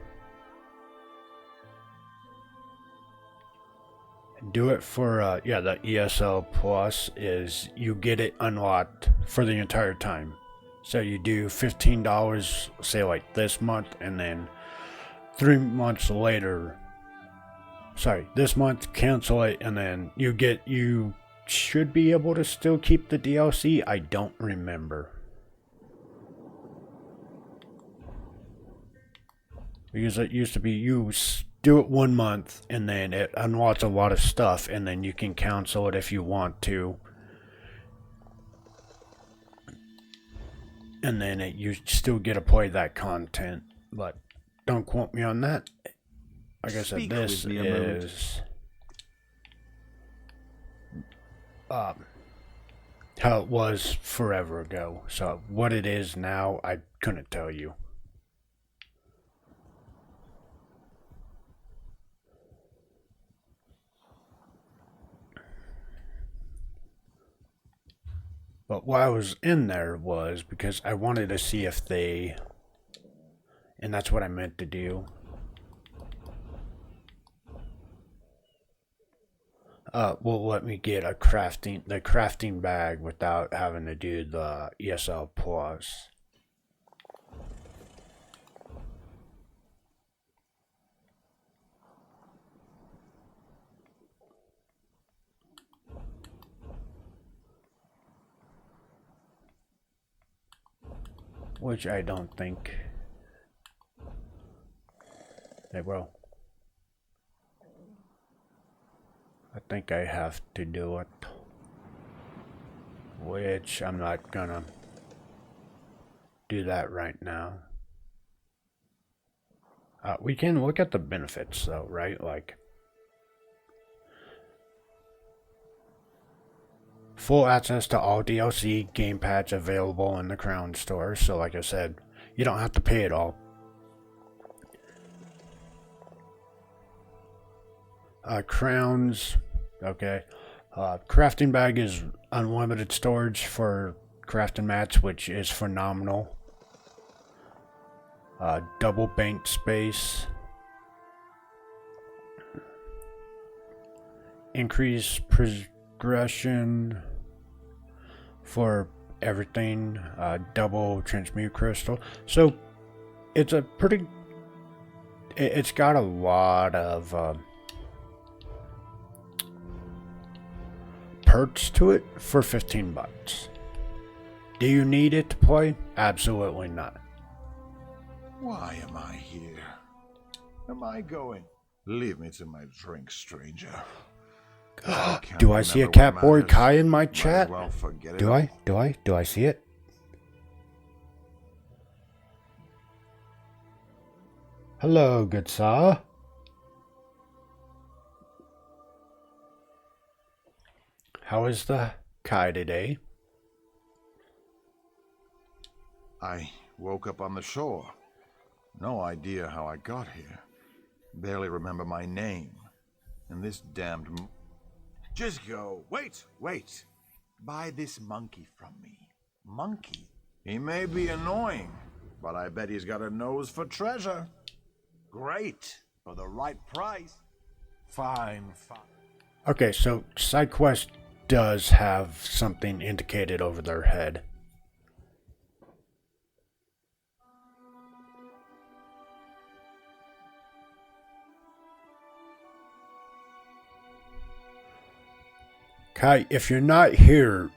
Speaker 1: do it for yeah, the ESL Plus, is you get it unlocked for the entire time. So you do $15, say like this month, and then 3 months later, sorry, this month, cancel it, and then you should be able to still keep the DLC. I don't remember, because it used to be you do it 1 month and then it unlocks a lot of stuff, and then you can cancel it if you want to, and then you still get to play that content. But don't quote me on that. Like I said, this is how it was forever ago. So what it is now, I couldn't tell you. But why I was in there was because I wanted to see if they, and that's what I meant to do, will let me get the crafting bag without having to do the ESL Plus. Which I don't think they will. I think I have to do it, which I'm not gonna do that right now. We can look at the benefits though, right? Like, full access to all DLC game packs available in the Crown Store. So like I said, you don't have to pay it all. Crowns, okay. Crafting bag is unlimited storage for crafting mats, which is phenomenal. Double bank space. Increase progression for everything. Double transmute crystal. So it's a pretty, it's got a lot of perks to it for $15. Do you need it to play? Absolutely not.
Speaker 5: Why am I here? Am I going? Leave me to my drink, stranger.
Speaker 1: Do I see a Catboy Kai in my chat?
Speaker 5: Well,
Speaker 1: Do I see it? Hello, good sir. How is the Kai today?
Speaker 5: I woke up on the shore. No idea how I got here. Barely remember my name. And this damned... Just go. Wait. Buy this monkey from me. Monkey? He may be annoying, but I bet he's got a nose for treasure. Great. For the right price. Fine.
Speaker 1: Okay, so side quest does have something indicated over their head. Kai, if you're not here,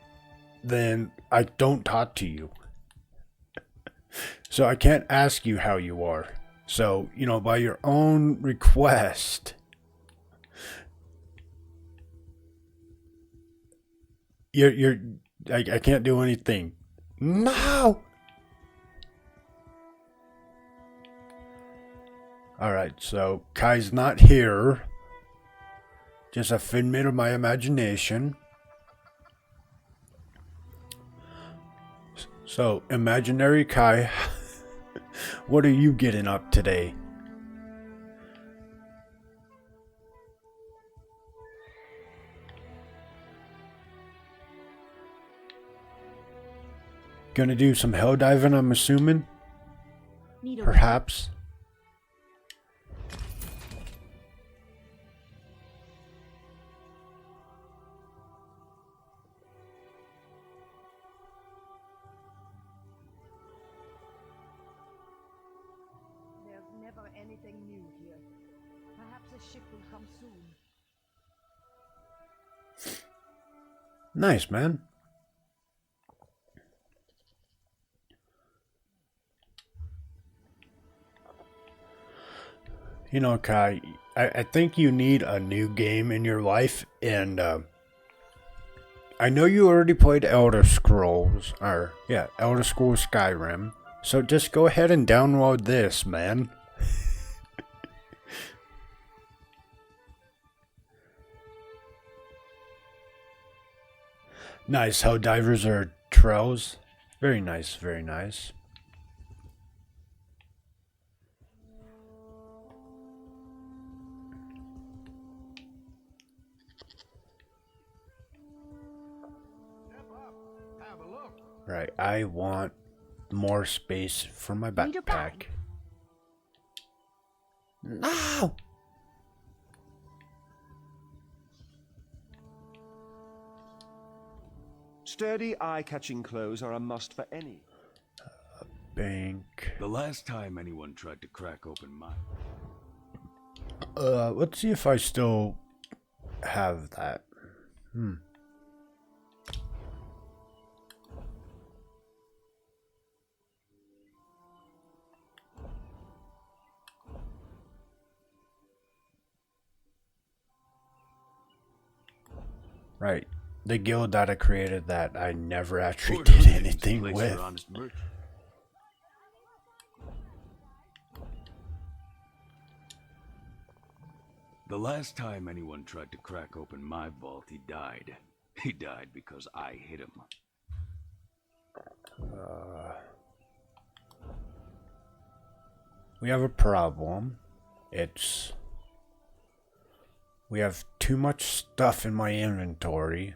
Speaker 1: then I don't talk to you. So I can't ask you how you are. So, you know, by your own request, You're. I can't do anything. No! Alright, so Kai's not here. Just a figment of my imagination. So, imaginary Kai, what are you getting up today? Gonna do some hell diving, I'm assuming? Perhaps.
Speaker 10: There's never anything new here. Perhaps a ship will come soon.
Speaker 1: Nice, man. You know, Kai, I think you need a new game in your life, and I know you already played Elder Scrolls Skyrim, so just go ahead and download this, man. Nice, how divers are trails. Very nice, very nice. Right, I want more space for my backpack. No!
Speaker 8: Sturdy, eye-catching clothes are a must for any.
Speaker 1: Bank.
Speaker 12: The last time anyone tried to crack open my...
Speaker 1: Let's see if I still have that. Right. The guild that I created that I never actually did anything with.
Speaker 12: The last time anyone tried to crack open my vault, he died. He died because I hit him.
Speaker 1: We have a problem. We have too much stuff in my inventory.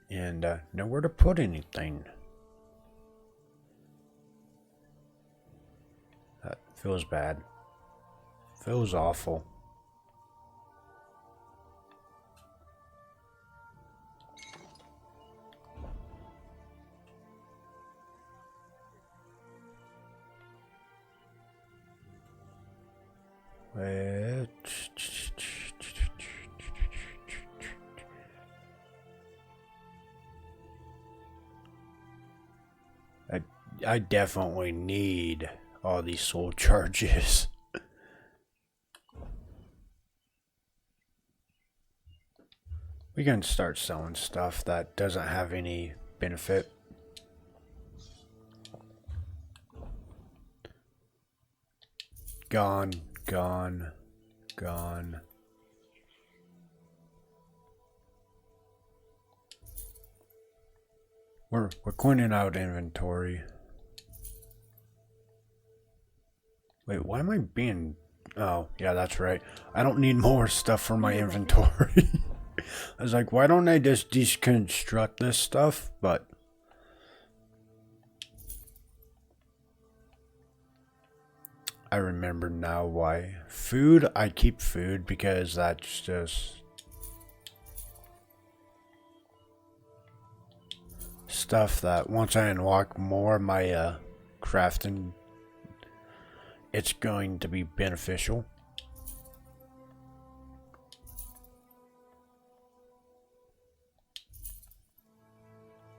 Speaker 1: And nowhere to put anything. That feels bad. Feels awful. I definitely need all these soul charges. We can start selling stuff that doesn't have any benefit. Gone, gone, gone. We're cleaning out inventory. Wait, why am I being... Oh, yeah, that's right. I don't need more stuff for my inventory. I was like, why don't I just deconstruct this stuff? But... I remember now why. Food, I keep food because that's just... stuff that once I unlock more of my crafting, it's going to be beneficial.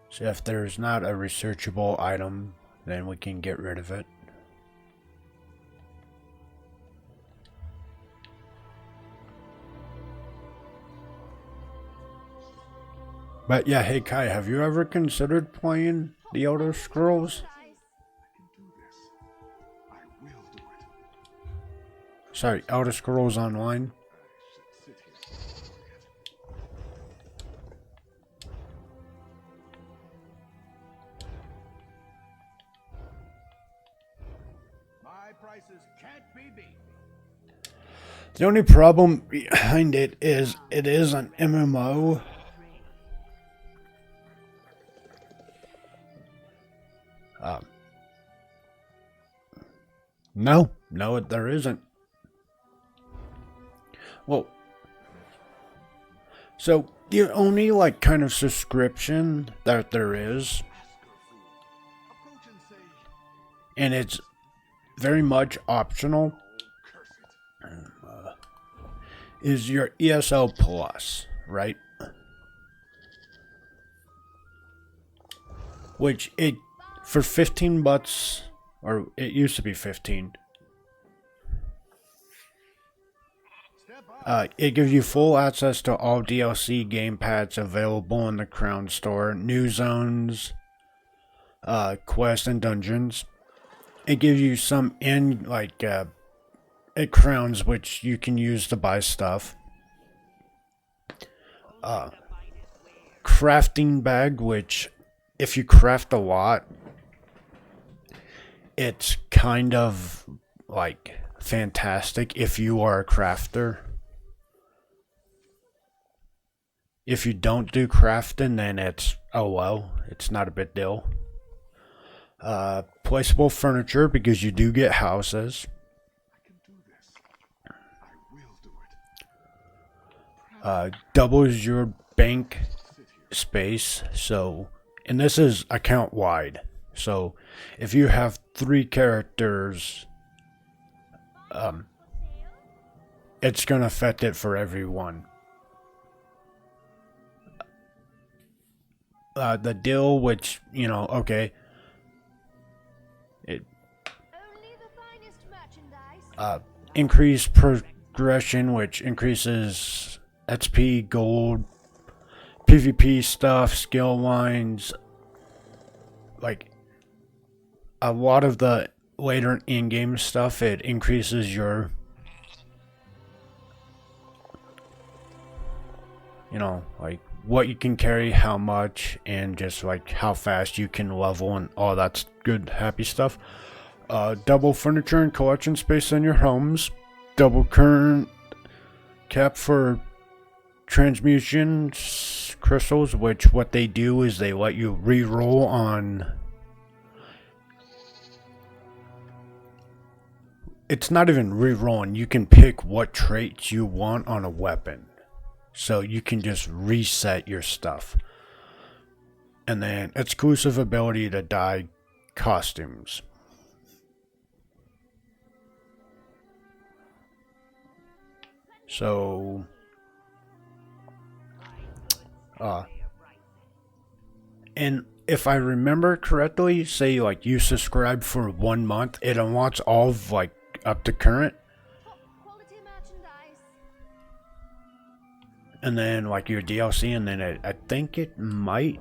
Speaker 1: So if there's not a researchable item, then we can get rid of it. But yeah, hey Kai, have you ever considered playing the Elder Scrolls? Sorry, Elder Scrolls Online?
Speaker 5: My prices can't be beat.
Speaker 1: The only problem behind it is an MMO. No, there isn't. Well, so the only like kind of subscription that there is, and it's very much optional, is your ESL Plus, right? Which it for 15 bucks, or it used to be 15. It gives you full access to all DLC gamepads available in the Crown Store, new zones, quests, and dungeons. It gives you some crowns which you can use to buy stuff. Crafting bag, which if you craft a lot, it's kind of like fantastic if you are a crafter. If you don't do crafting, then it's, oh well, it's not a big deal. Placeable furniture, because you do get houses. Doubles your bank space, so, and this is account wide. So, if you have 3 characters, it's gonna affect it for everyone. The deal, which, you know, okay, it increased progression, which increases XP, gold, PvP stuff, skill lines, like a lot of the later in-game stuff. It increases your, you know, like what you can carry, how much, and just like how fast you can level, and all that's good, happy stuff. Double furniture and collection space in your homes. Double current cap for transmutation crystals, which what they do is they let you re-roll on. It's not even re-rolling. You can pick what traits you want on a weapon. So you can just reset your stuff. And then exclusive ability to dye costumes. So and if I remember correctly, say like you subscribe for 1 month, it unlocks all of like up to current. And then like your DLC, and then I think it might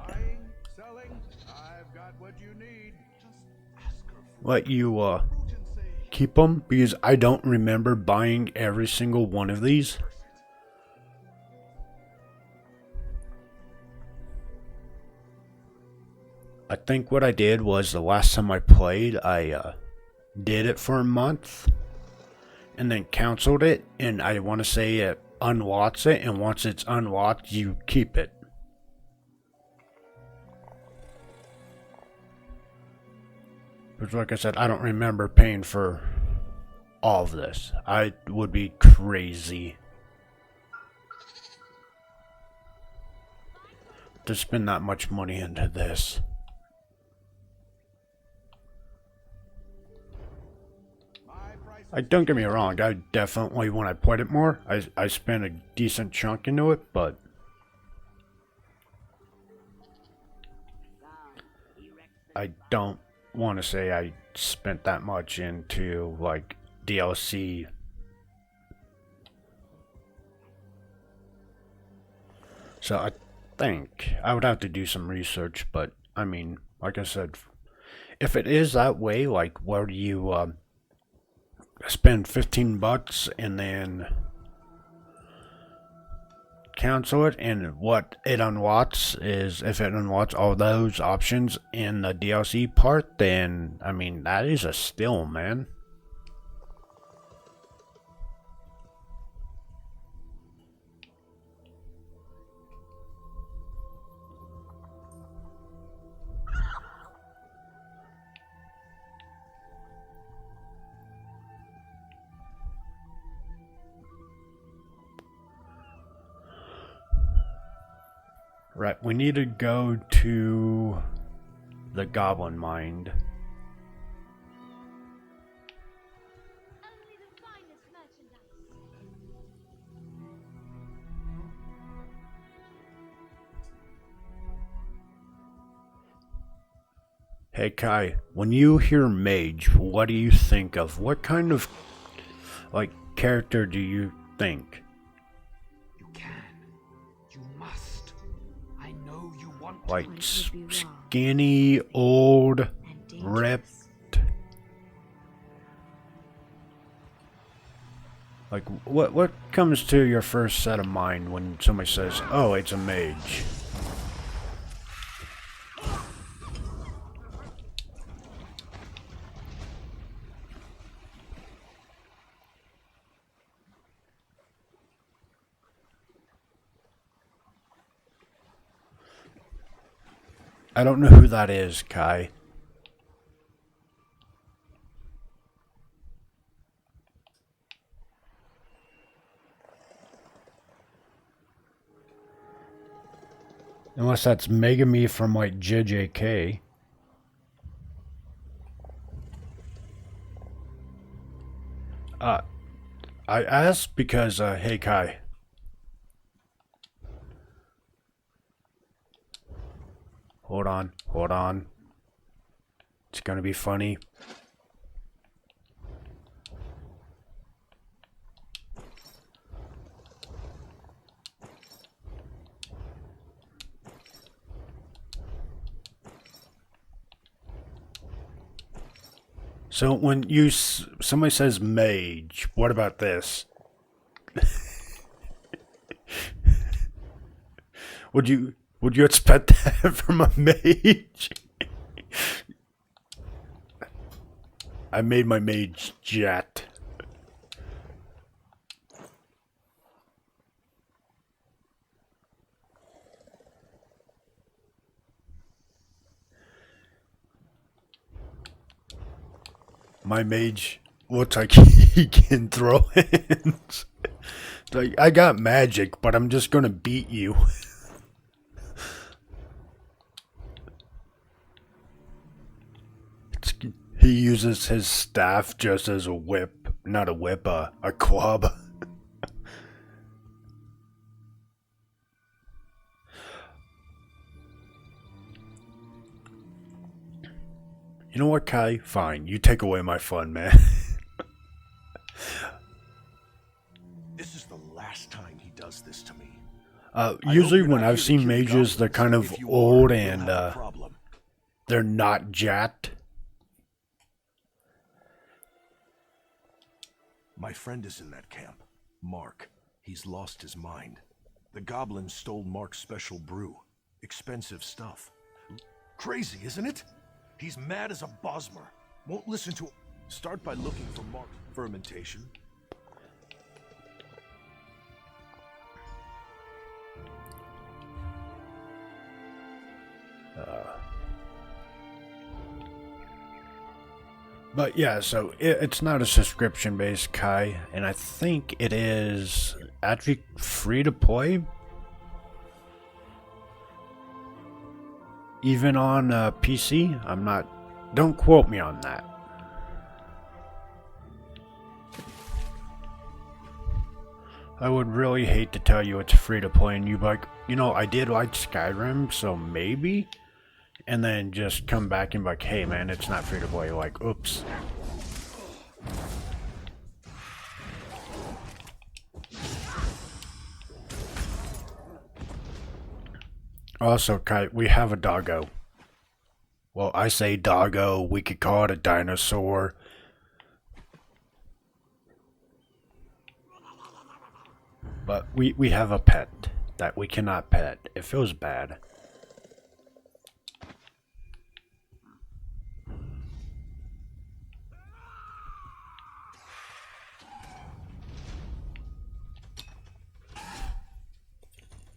Speaker 1: let you keep them, because I don't remember buying every single one of these. I think what I did was the last time I played, I did it for a month and then canceled it, and I want to say it unlocks it, and once it's unlocked, you keep it. But like I said, I don't remember paying for all of this. I would be crazy to spend that much money into this. Don't get me wrong, I definitely, when I played it more, I spent a decent chunk into it, but I don't want to say I spent that much into, like, DLC. So think. I would have to do some research, but I mean, like I said, if it is that way, like where do you spend $15 and then cancel it, and what it unlocks is if it unlocks all those options in the DLC part, then I mean that is a steal, man. Right, we need to go to the Goblin Mind. Hey Kai, when you hear mage, what do you think of? What kind of, like, character do you think? Like skinny, old, ripped. Like what comes to your first set of mind when somebody says, "Oh, it's a mage"? I don't know who that is, Kai. Unless that's Megami from like JJK. I asked because, hey Kai. Hold on. It's gonna be funny. So when somebody says mage, what about this? Would you expect that from a mage? I made my mage jet. My mage looks like he can throw hands. Like, I got magic, but I'm just gonna beat you. He uses his staff just as a whip. Not a whip, a club. You know what, Kai? Fine, you take away my fun, man.
Speaker 8: This is the last time he does this to me.
Speaker 1: Usually when I've seen mages, they're kind of old and they're not jacked.
Speaker 8: My friend is in that camp. Mark. He's lost his mind. The goblins stole Mark's special brew. Expensive stuff. Crazy, isn't it? He's mad as a bosmer. Won't listen to... Start by looking for Mark's fermentation.
Speaker 1: But yeah, so it's not a subscription-based Kai, and I think it is actually free to play. Even on PC, I'm not... Don't quote me on that. I would really hate to tell you it's free to play and you'd be like, you know, I did like Skyrim, so maybe? And then just come back and be like, hey man, it's not free to play. Like, oops. Also, Kite, we have a doggo. Well, I say doggo, we could call it a dinosaur. But we have a pet that we cannot pet. It feels bad.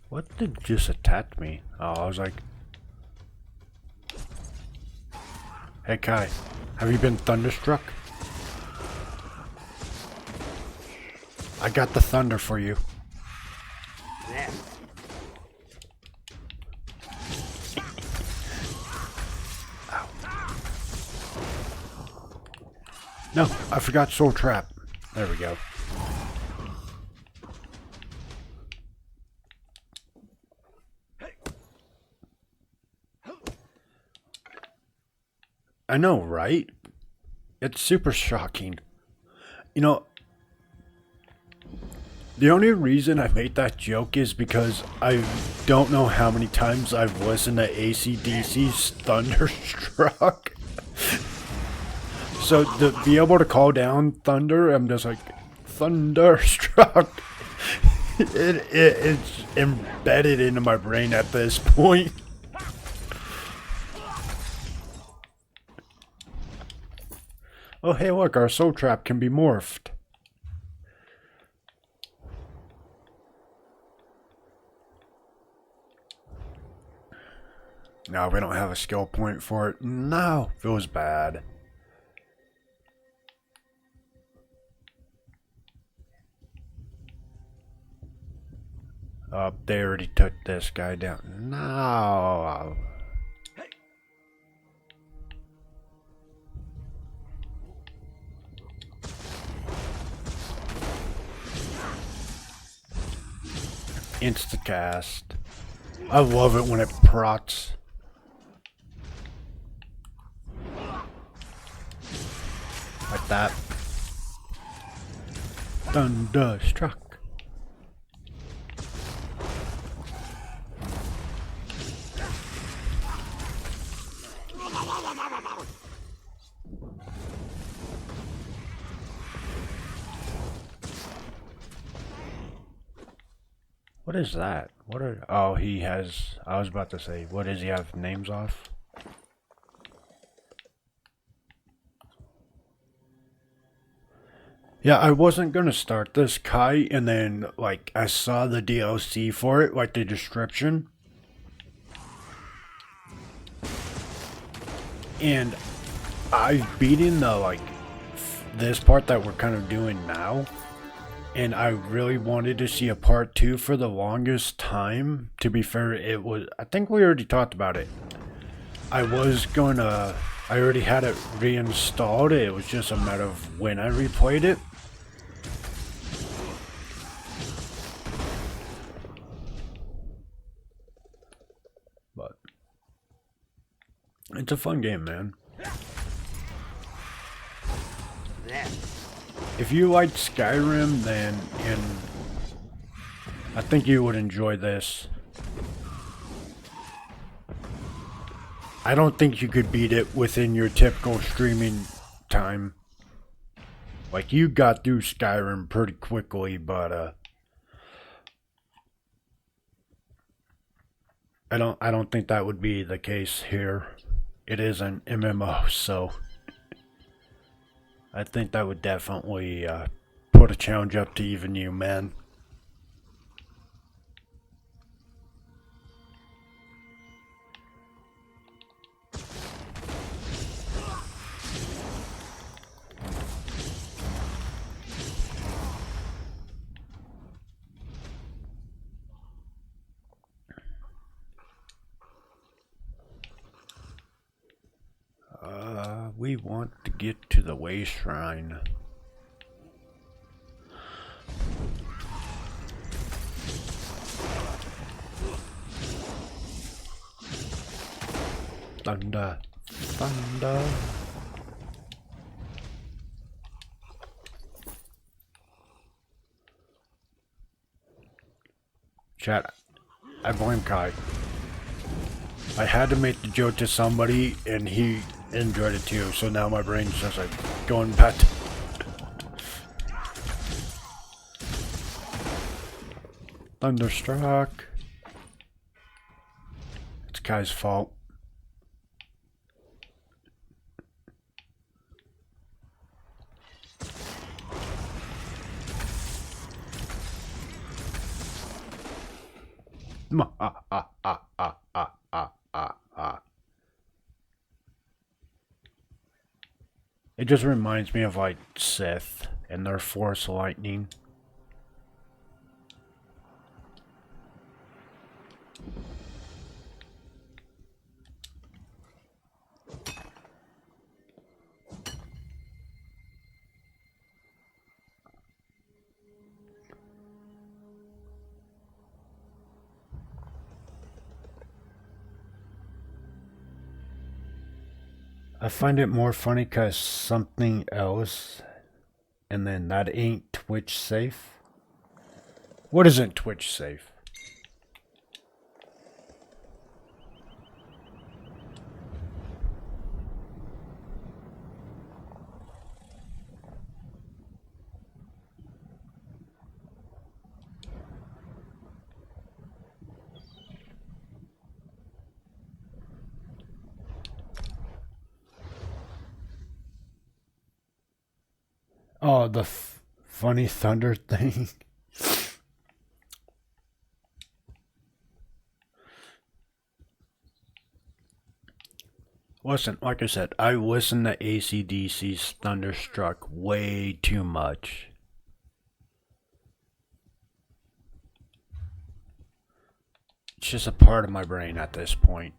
Speaker 1: What did just attack me? Oh, I was like... Hey Kai, have you been thunderstruck? I got the thunder for you. Ow. No, I forgot soul trap. There we go. I know, right? It's super shocking. You know, the only reason I made that joke is because I don't know how many times I've listened to AC/DC's Thunderstruck. So to be able to call down thunder, I'm just like, Thunderstruck. It's embedded into my brain at this point. Oh, hey, look, our soul trap can be morphed. No, we don't have a skill point for it. No, feels bad. Oh, they already took this guy down. No. Instacast. I love it when it procs. Like that. Thunderstruck. What is that? What are... Oh, he has... I was about to say, what does he have names off? Yeah, I wasn't gonna start this Kai, and then, like, I saw the DLC for it, like the description. And I've beaten the, like, this part that we're kind of doing now. And I really wanted to see a part 2 for the longest time. To be fair, it was... I think we already talked about it. I already had it reinstalled. It was just a matter of when I replayed it. But... it's a fun game, man. If you liked Skyrim, then I think you would enjoy this. I don't think you could beat it within your typical streaming time. Like, you got through Skyrim pretty quickly, but I don't think that would be the case here. It is an MMO, so I think that would definitely put a challenge up to even you, man. We want to get to the way shrine. Thunder, thunder. Chat, I blame Kai. I had to make the joke to somebody, and he enjoyed it too, so now my brain's just like going back to... Thunderstruck. It's Kai's fault. It just reminds me of like Sith and their Force lightning. I find it more funny because something else, and then that ain't Twitch safe. What isn't Twitch safe? Oh, the funny thunder thing. Listen, like I said, I listen to AC/DC's Thunderstruck way too much. It's just a part of my brain at this point.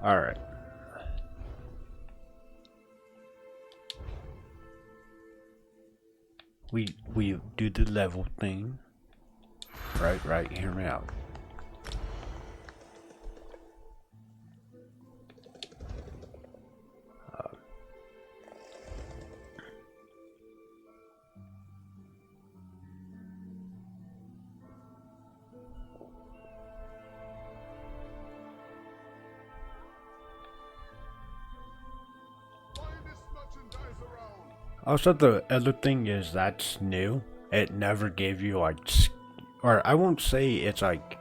Speaker 1: Alright. We do the level thing. Right, hear me out. Also, the other thing is that's new. It never gave you like, or I won't say it's like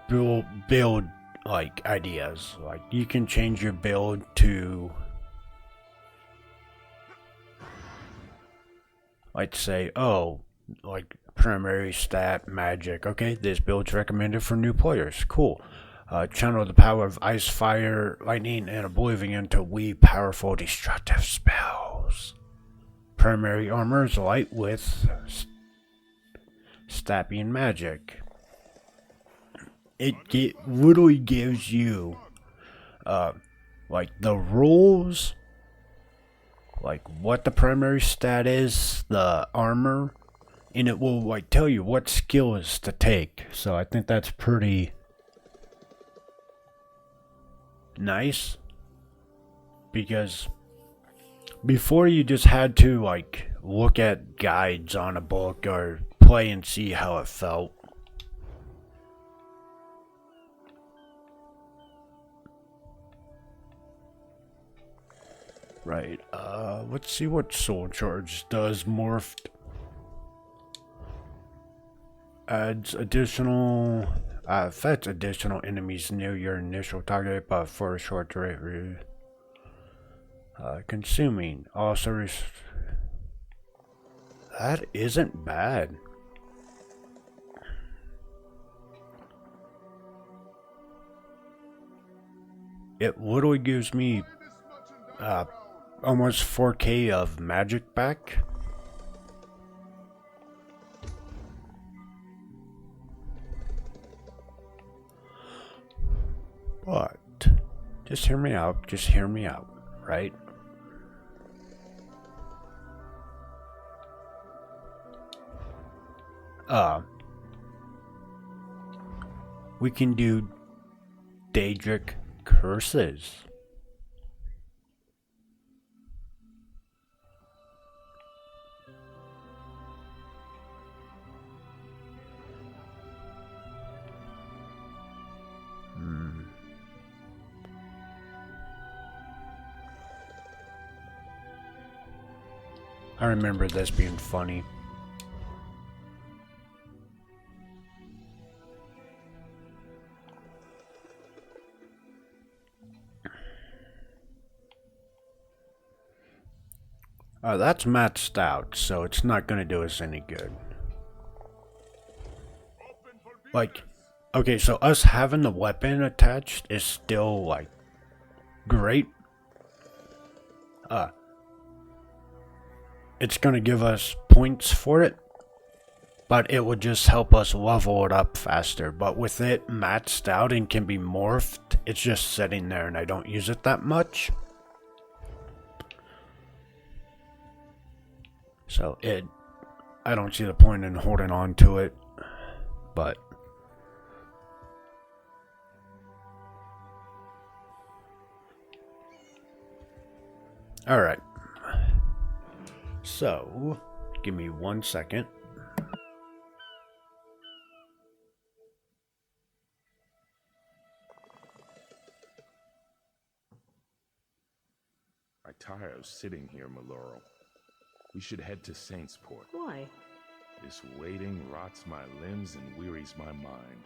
Speaker 1: build like ideas. Like you can change your build to like say, oh, like primary stat magic. Okay, this build's recommended for new players. Cool. Channel the power of ice, fire, lightning, and oblivion to weave powerful destructive spells. Primary armor is light with stabbing magic. It literally gives you like the rules, like what the primary stat is, the armor, and it will like tell you what skills to take. So I think that's pretty nice, because before you just had to like look at guides on a book or play and see how it felt. Right, let's see what Soul Charge does. Morphed adds additional affects additional enemies near your initial target, but for a short duration. Consuming also that isn't bad. It literally gives me almost 4K of magic back. But just hear me out, right? We can do Daedric curses. I remember this being funny. That's maxed out, so it's not gonna do us any good. Like, okay, so us having the weapon attached is still, like, great. It's gonna give us points for it, but it would just help us level it up faster. But with it maxed out and can be morphed, it's just sitting there and I don't use it that much. So I don't see the point in holding on to it, but alright. So, give me 1 second.
Speaker 15: I tire of sitting here, Maloro. We should head to Saintsport.
Speaker 7: Why?
Speaker 15: This waiting rots my limbs and wearies my mind.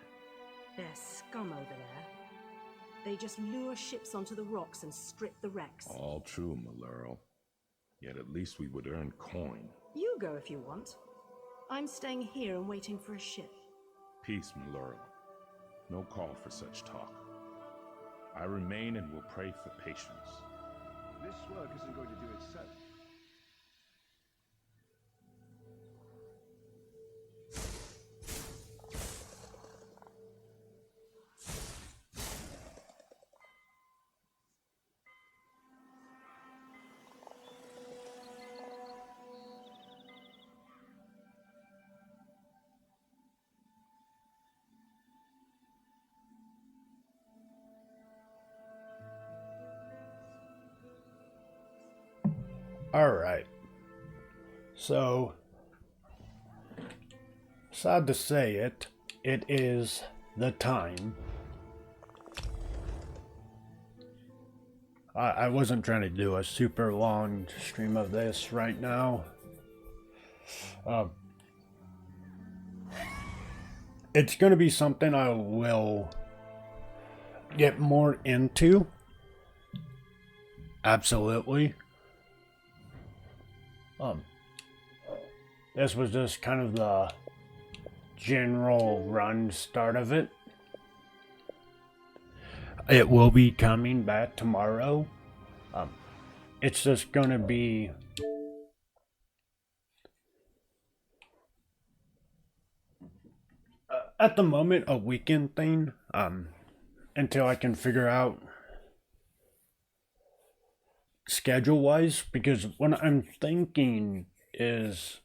Speaker 16: They're scum over there. They just lure ships onto the rocks and strip the wrecks.
Speaker 15: All true, Maloro. Yet at least we would earn coin.
Speaker 16: You go if you want. I'm staying here and waiting for a ship.
Speaker 15: Peace, Maloro. No call for such talk. I remain and will pray for patience.
Speaker 17: This work isn't going to do itself.
Speaker 1: Alright. So, sad to say it is the time. I wasn't trying to do a super long stream of this right now. It's going to be something I will get more into. Absolutely. This was just kind of the general run start of it. It will be coming back tomorrow. It's just gonna be at the moment a weekend thing. Until I can figure out schedule wise, because what I'm thinking is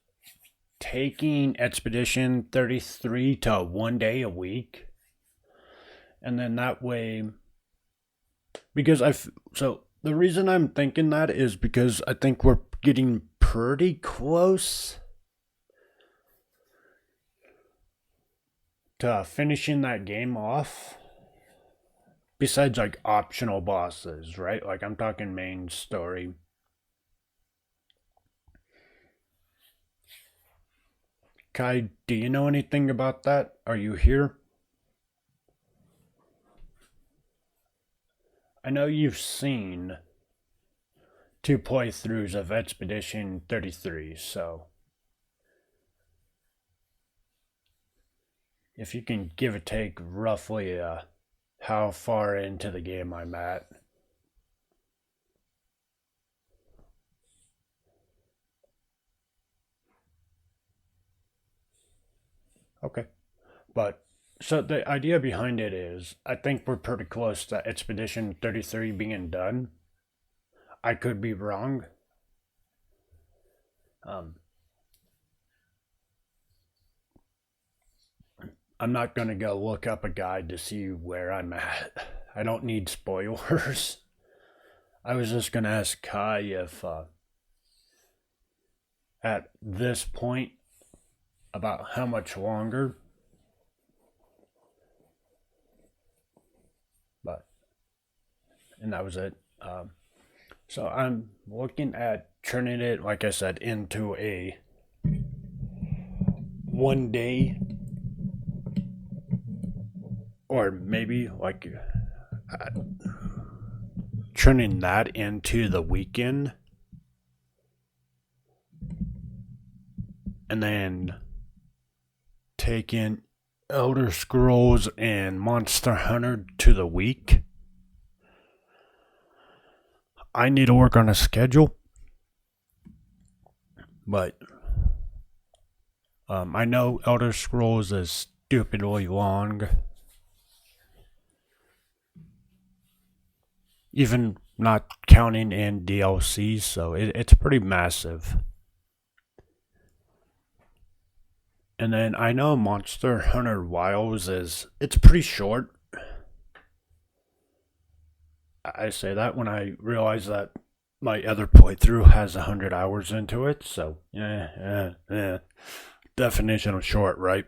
Speaker 1: taking Expedition 33 to 1 day a week, and then that way, because so the reason I'm thinking that is because I think we're getting pretty close to finishing that game off. Besides, like, optional bosses, right? Like, I'm talking main story. Kai, do you know anything about that? Are you here? I know you've seen 2 playthroughs of Expedition 33, so if you can give or take roughly how far into the game I'm at. Okay. But, so the idea behind it is, I think we're pretty close to Expedition 33 being done. I could be wrong. I'm not going to go look up a guide to see where I'm at. I don't need spoilers. I was just gonna ask Kai if, at this point, about how much longer. But, and that was it. So I'm looking at turning it, like I said, into a 1 day, or maybe like turning that into the weekend, and then taking Elder Scrolls and Monster Hunter to the week. I need to work on a schedule, but I know Elder Scrolls is stupidly long. Even not counting in DLCs, so it's pretty massive. And then I know Monster Hunter Wilds it's pretty short. I say that when I realize that my other playthrough has 100 hours into it, so yeah. Definition of short, right?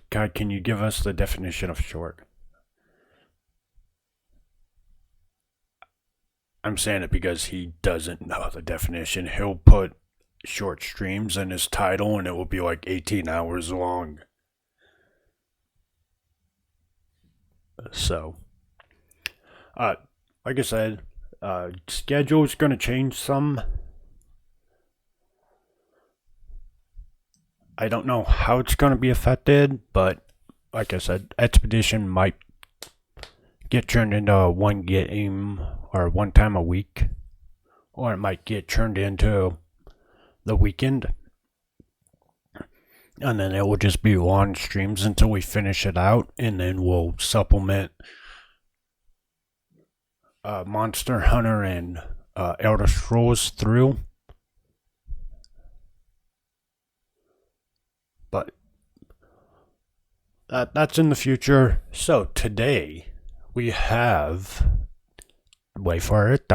Speaker 1: God, can you give us the definition of short? I'm saying it because he doesn't know the definition. He'll put short streams in his title and it will be like 18 hours long. So, like I said, schedule's going to change some. I don't know how it's going to be affected, but like I said, Expedition might get turned into one game or one time a week, or it might get turned into the weekend, and then it will just be long streams until we finish it out, and then we'll supplement Monster Hunter and Elder Scrolls through. But that's in the future. So today we have, wait for it,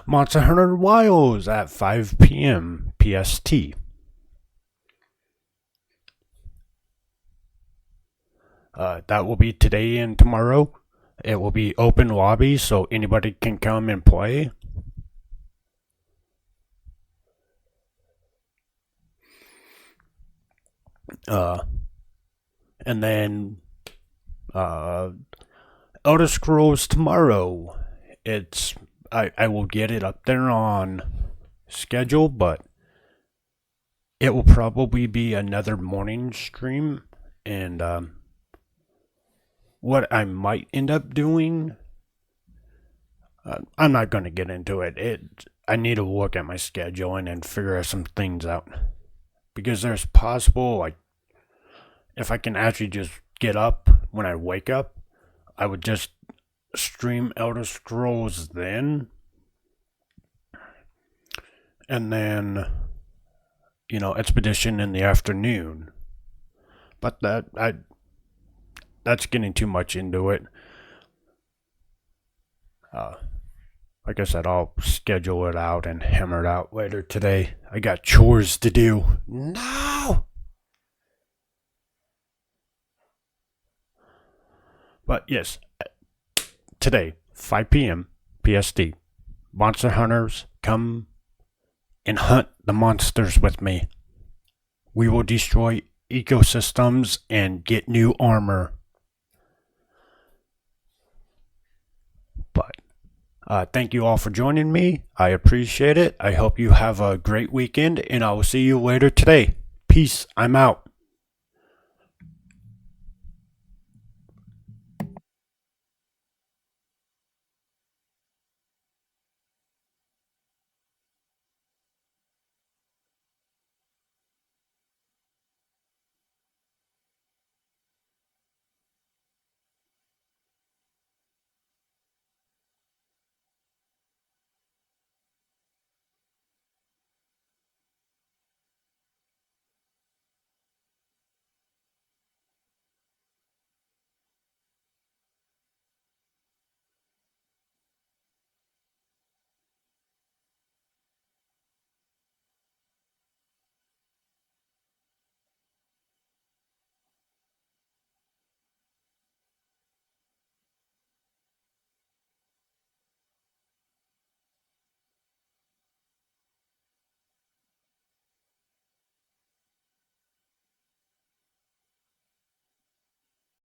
Speaker 1: Monster Hunter Wilds at 5 p.m. PST. That will be today and tomorrow. It will be open lobby, so anybody can come and play. And then Elder Scrolls tomorrow. I will get it up there on schedule, but it will probably be another morning stream. And what I might end up doing, I'm not going to get into it. I need to look at my schedule and then figure some things out. Because there's possible, like, if I can actually just get up when I wake up, I would just stream Elder Scrolls then. And then, Expedition in the afternoon. But that's getting too much into it. Like I said, I'll schedule it out and hammer it out later today. I got chores to do. No! But yes, today, 5 p.m. PST. Monster Hunters, come and hunt the monsters with me. We will destroy ecosystems and get new armor. But thank you all for joining me. I appreciate it. I hope you have a great weekend, and I will see you later today. Peace. I'm out.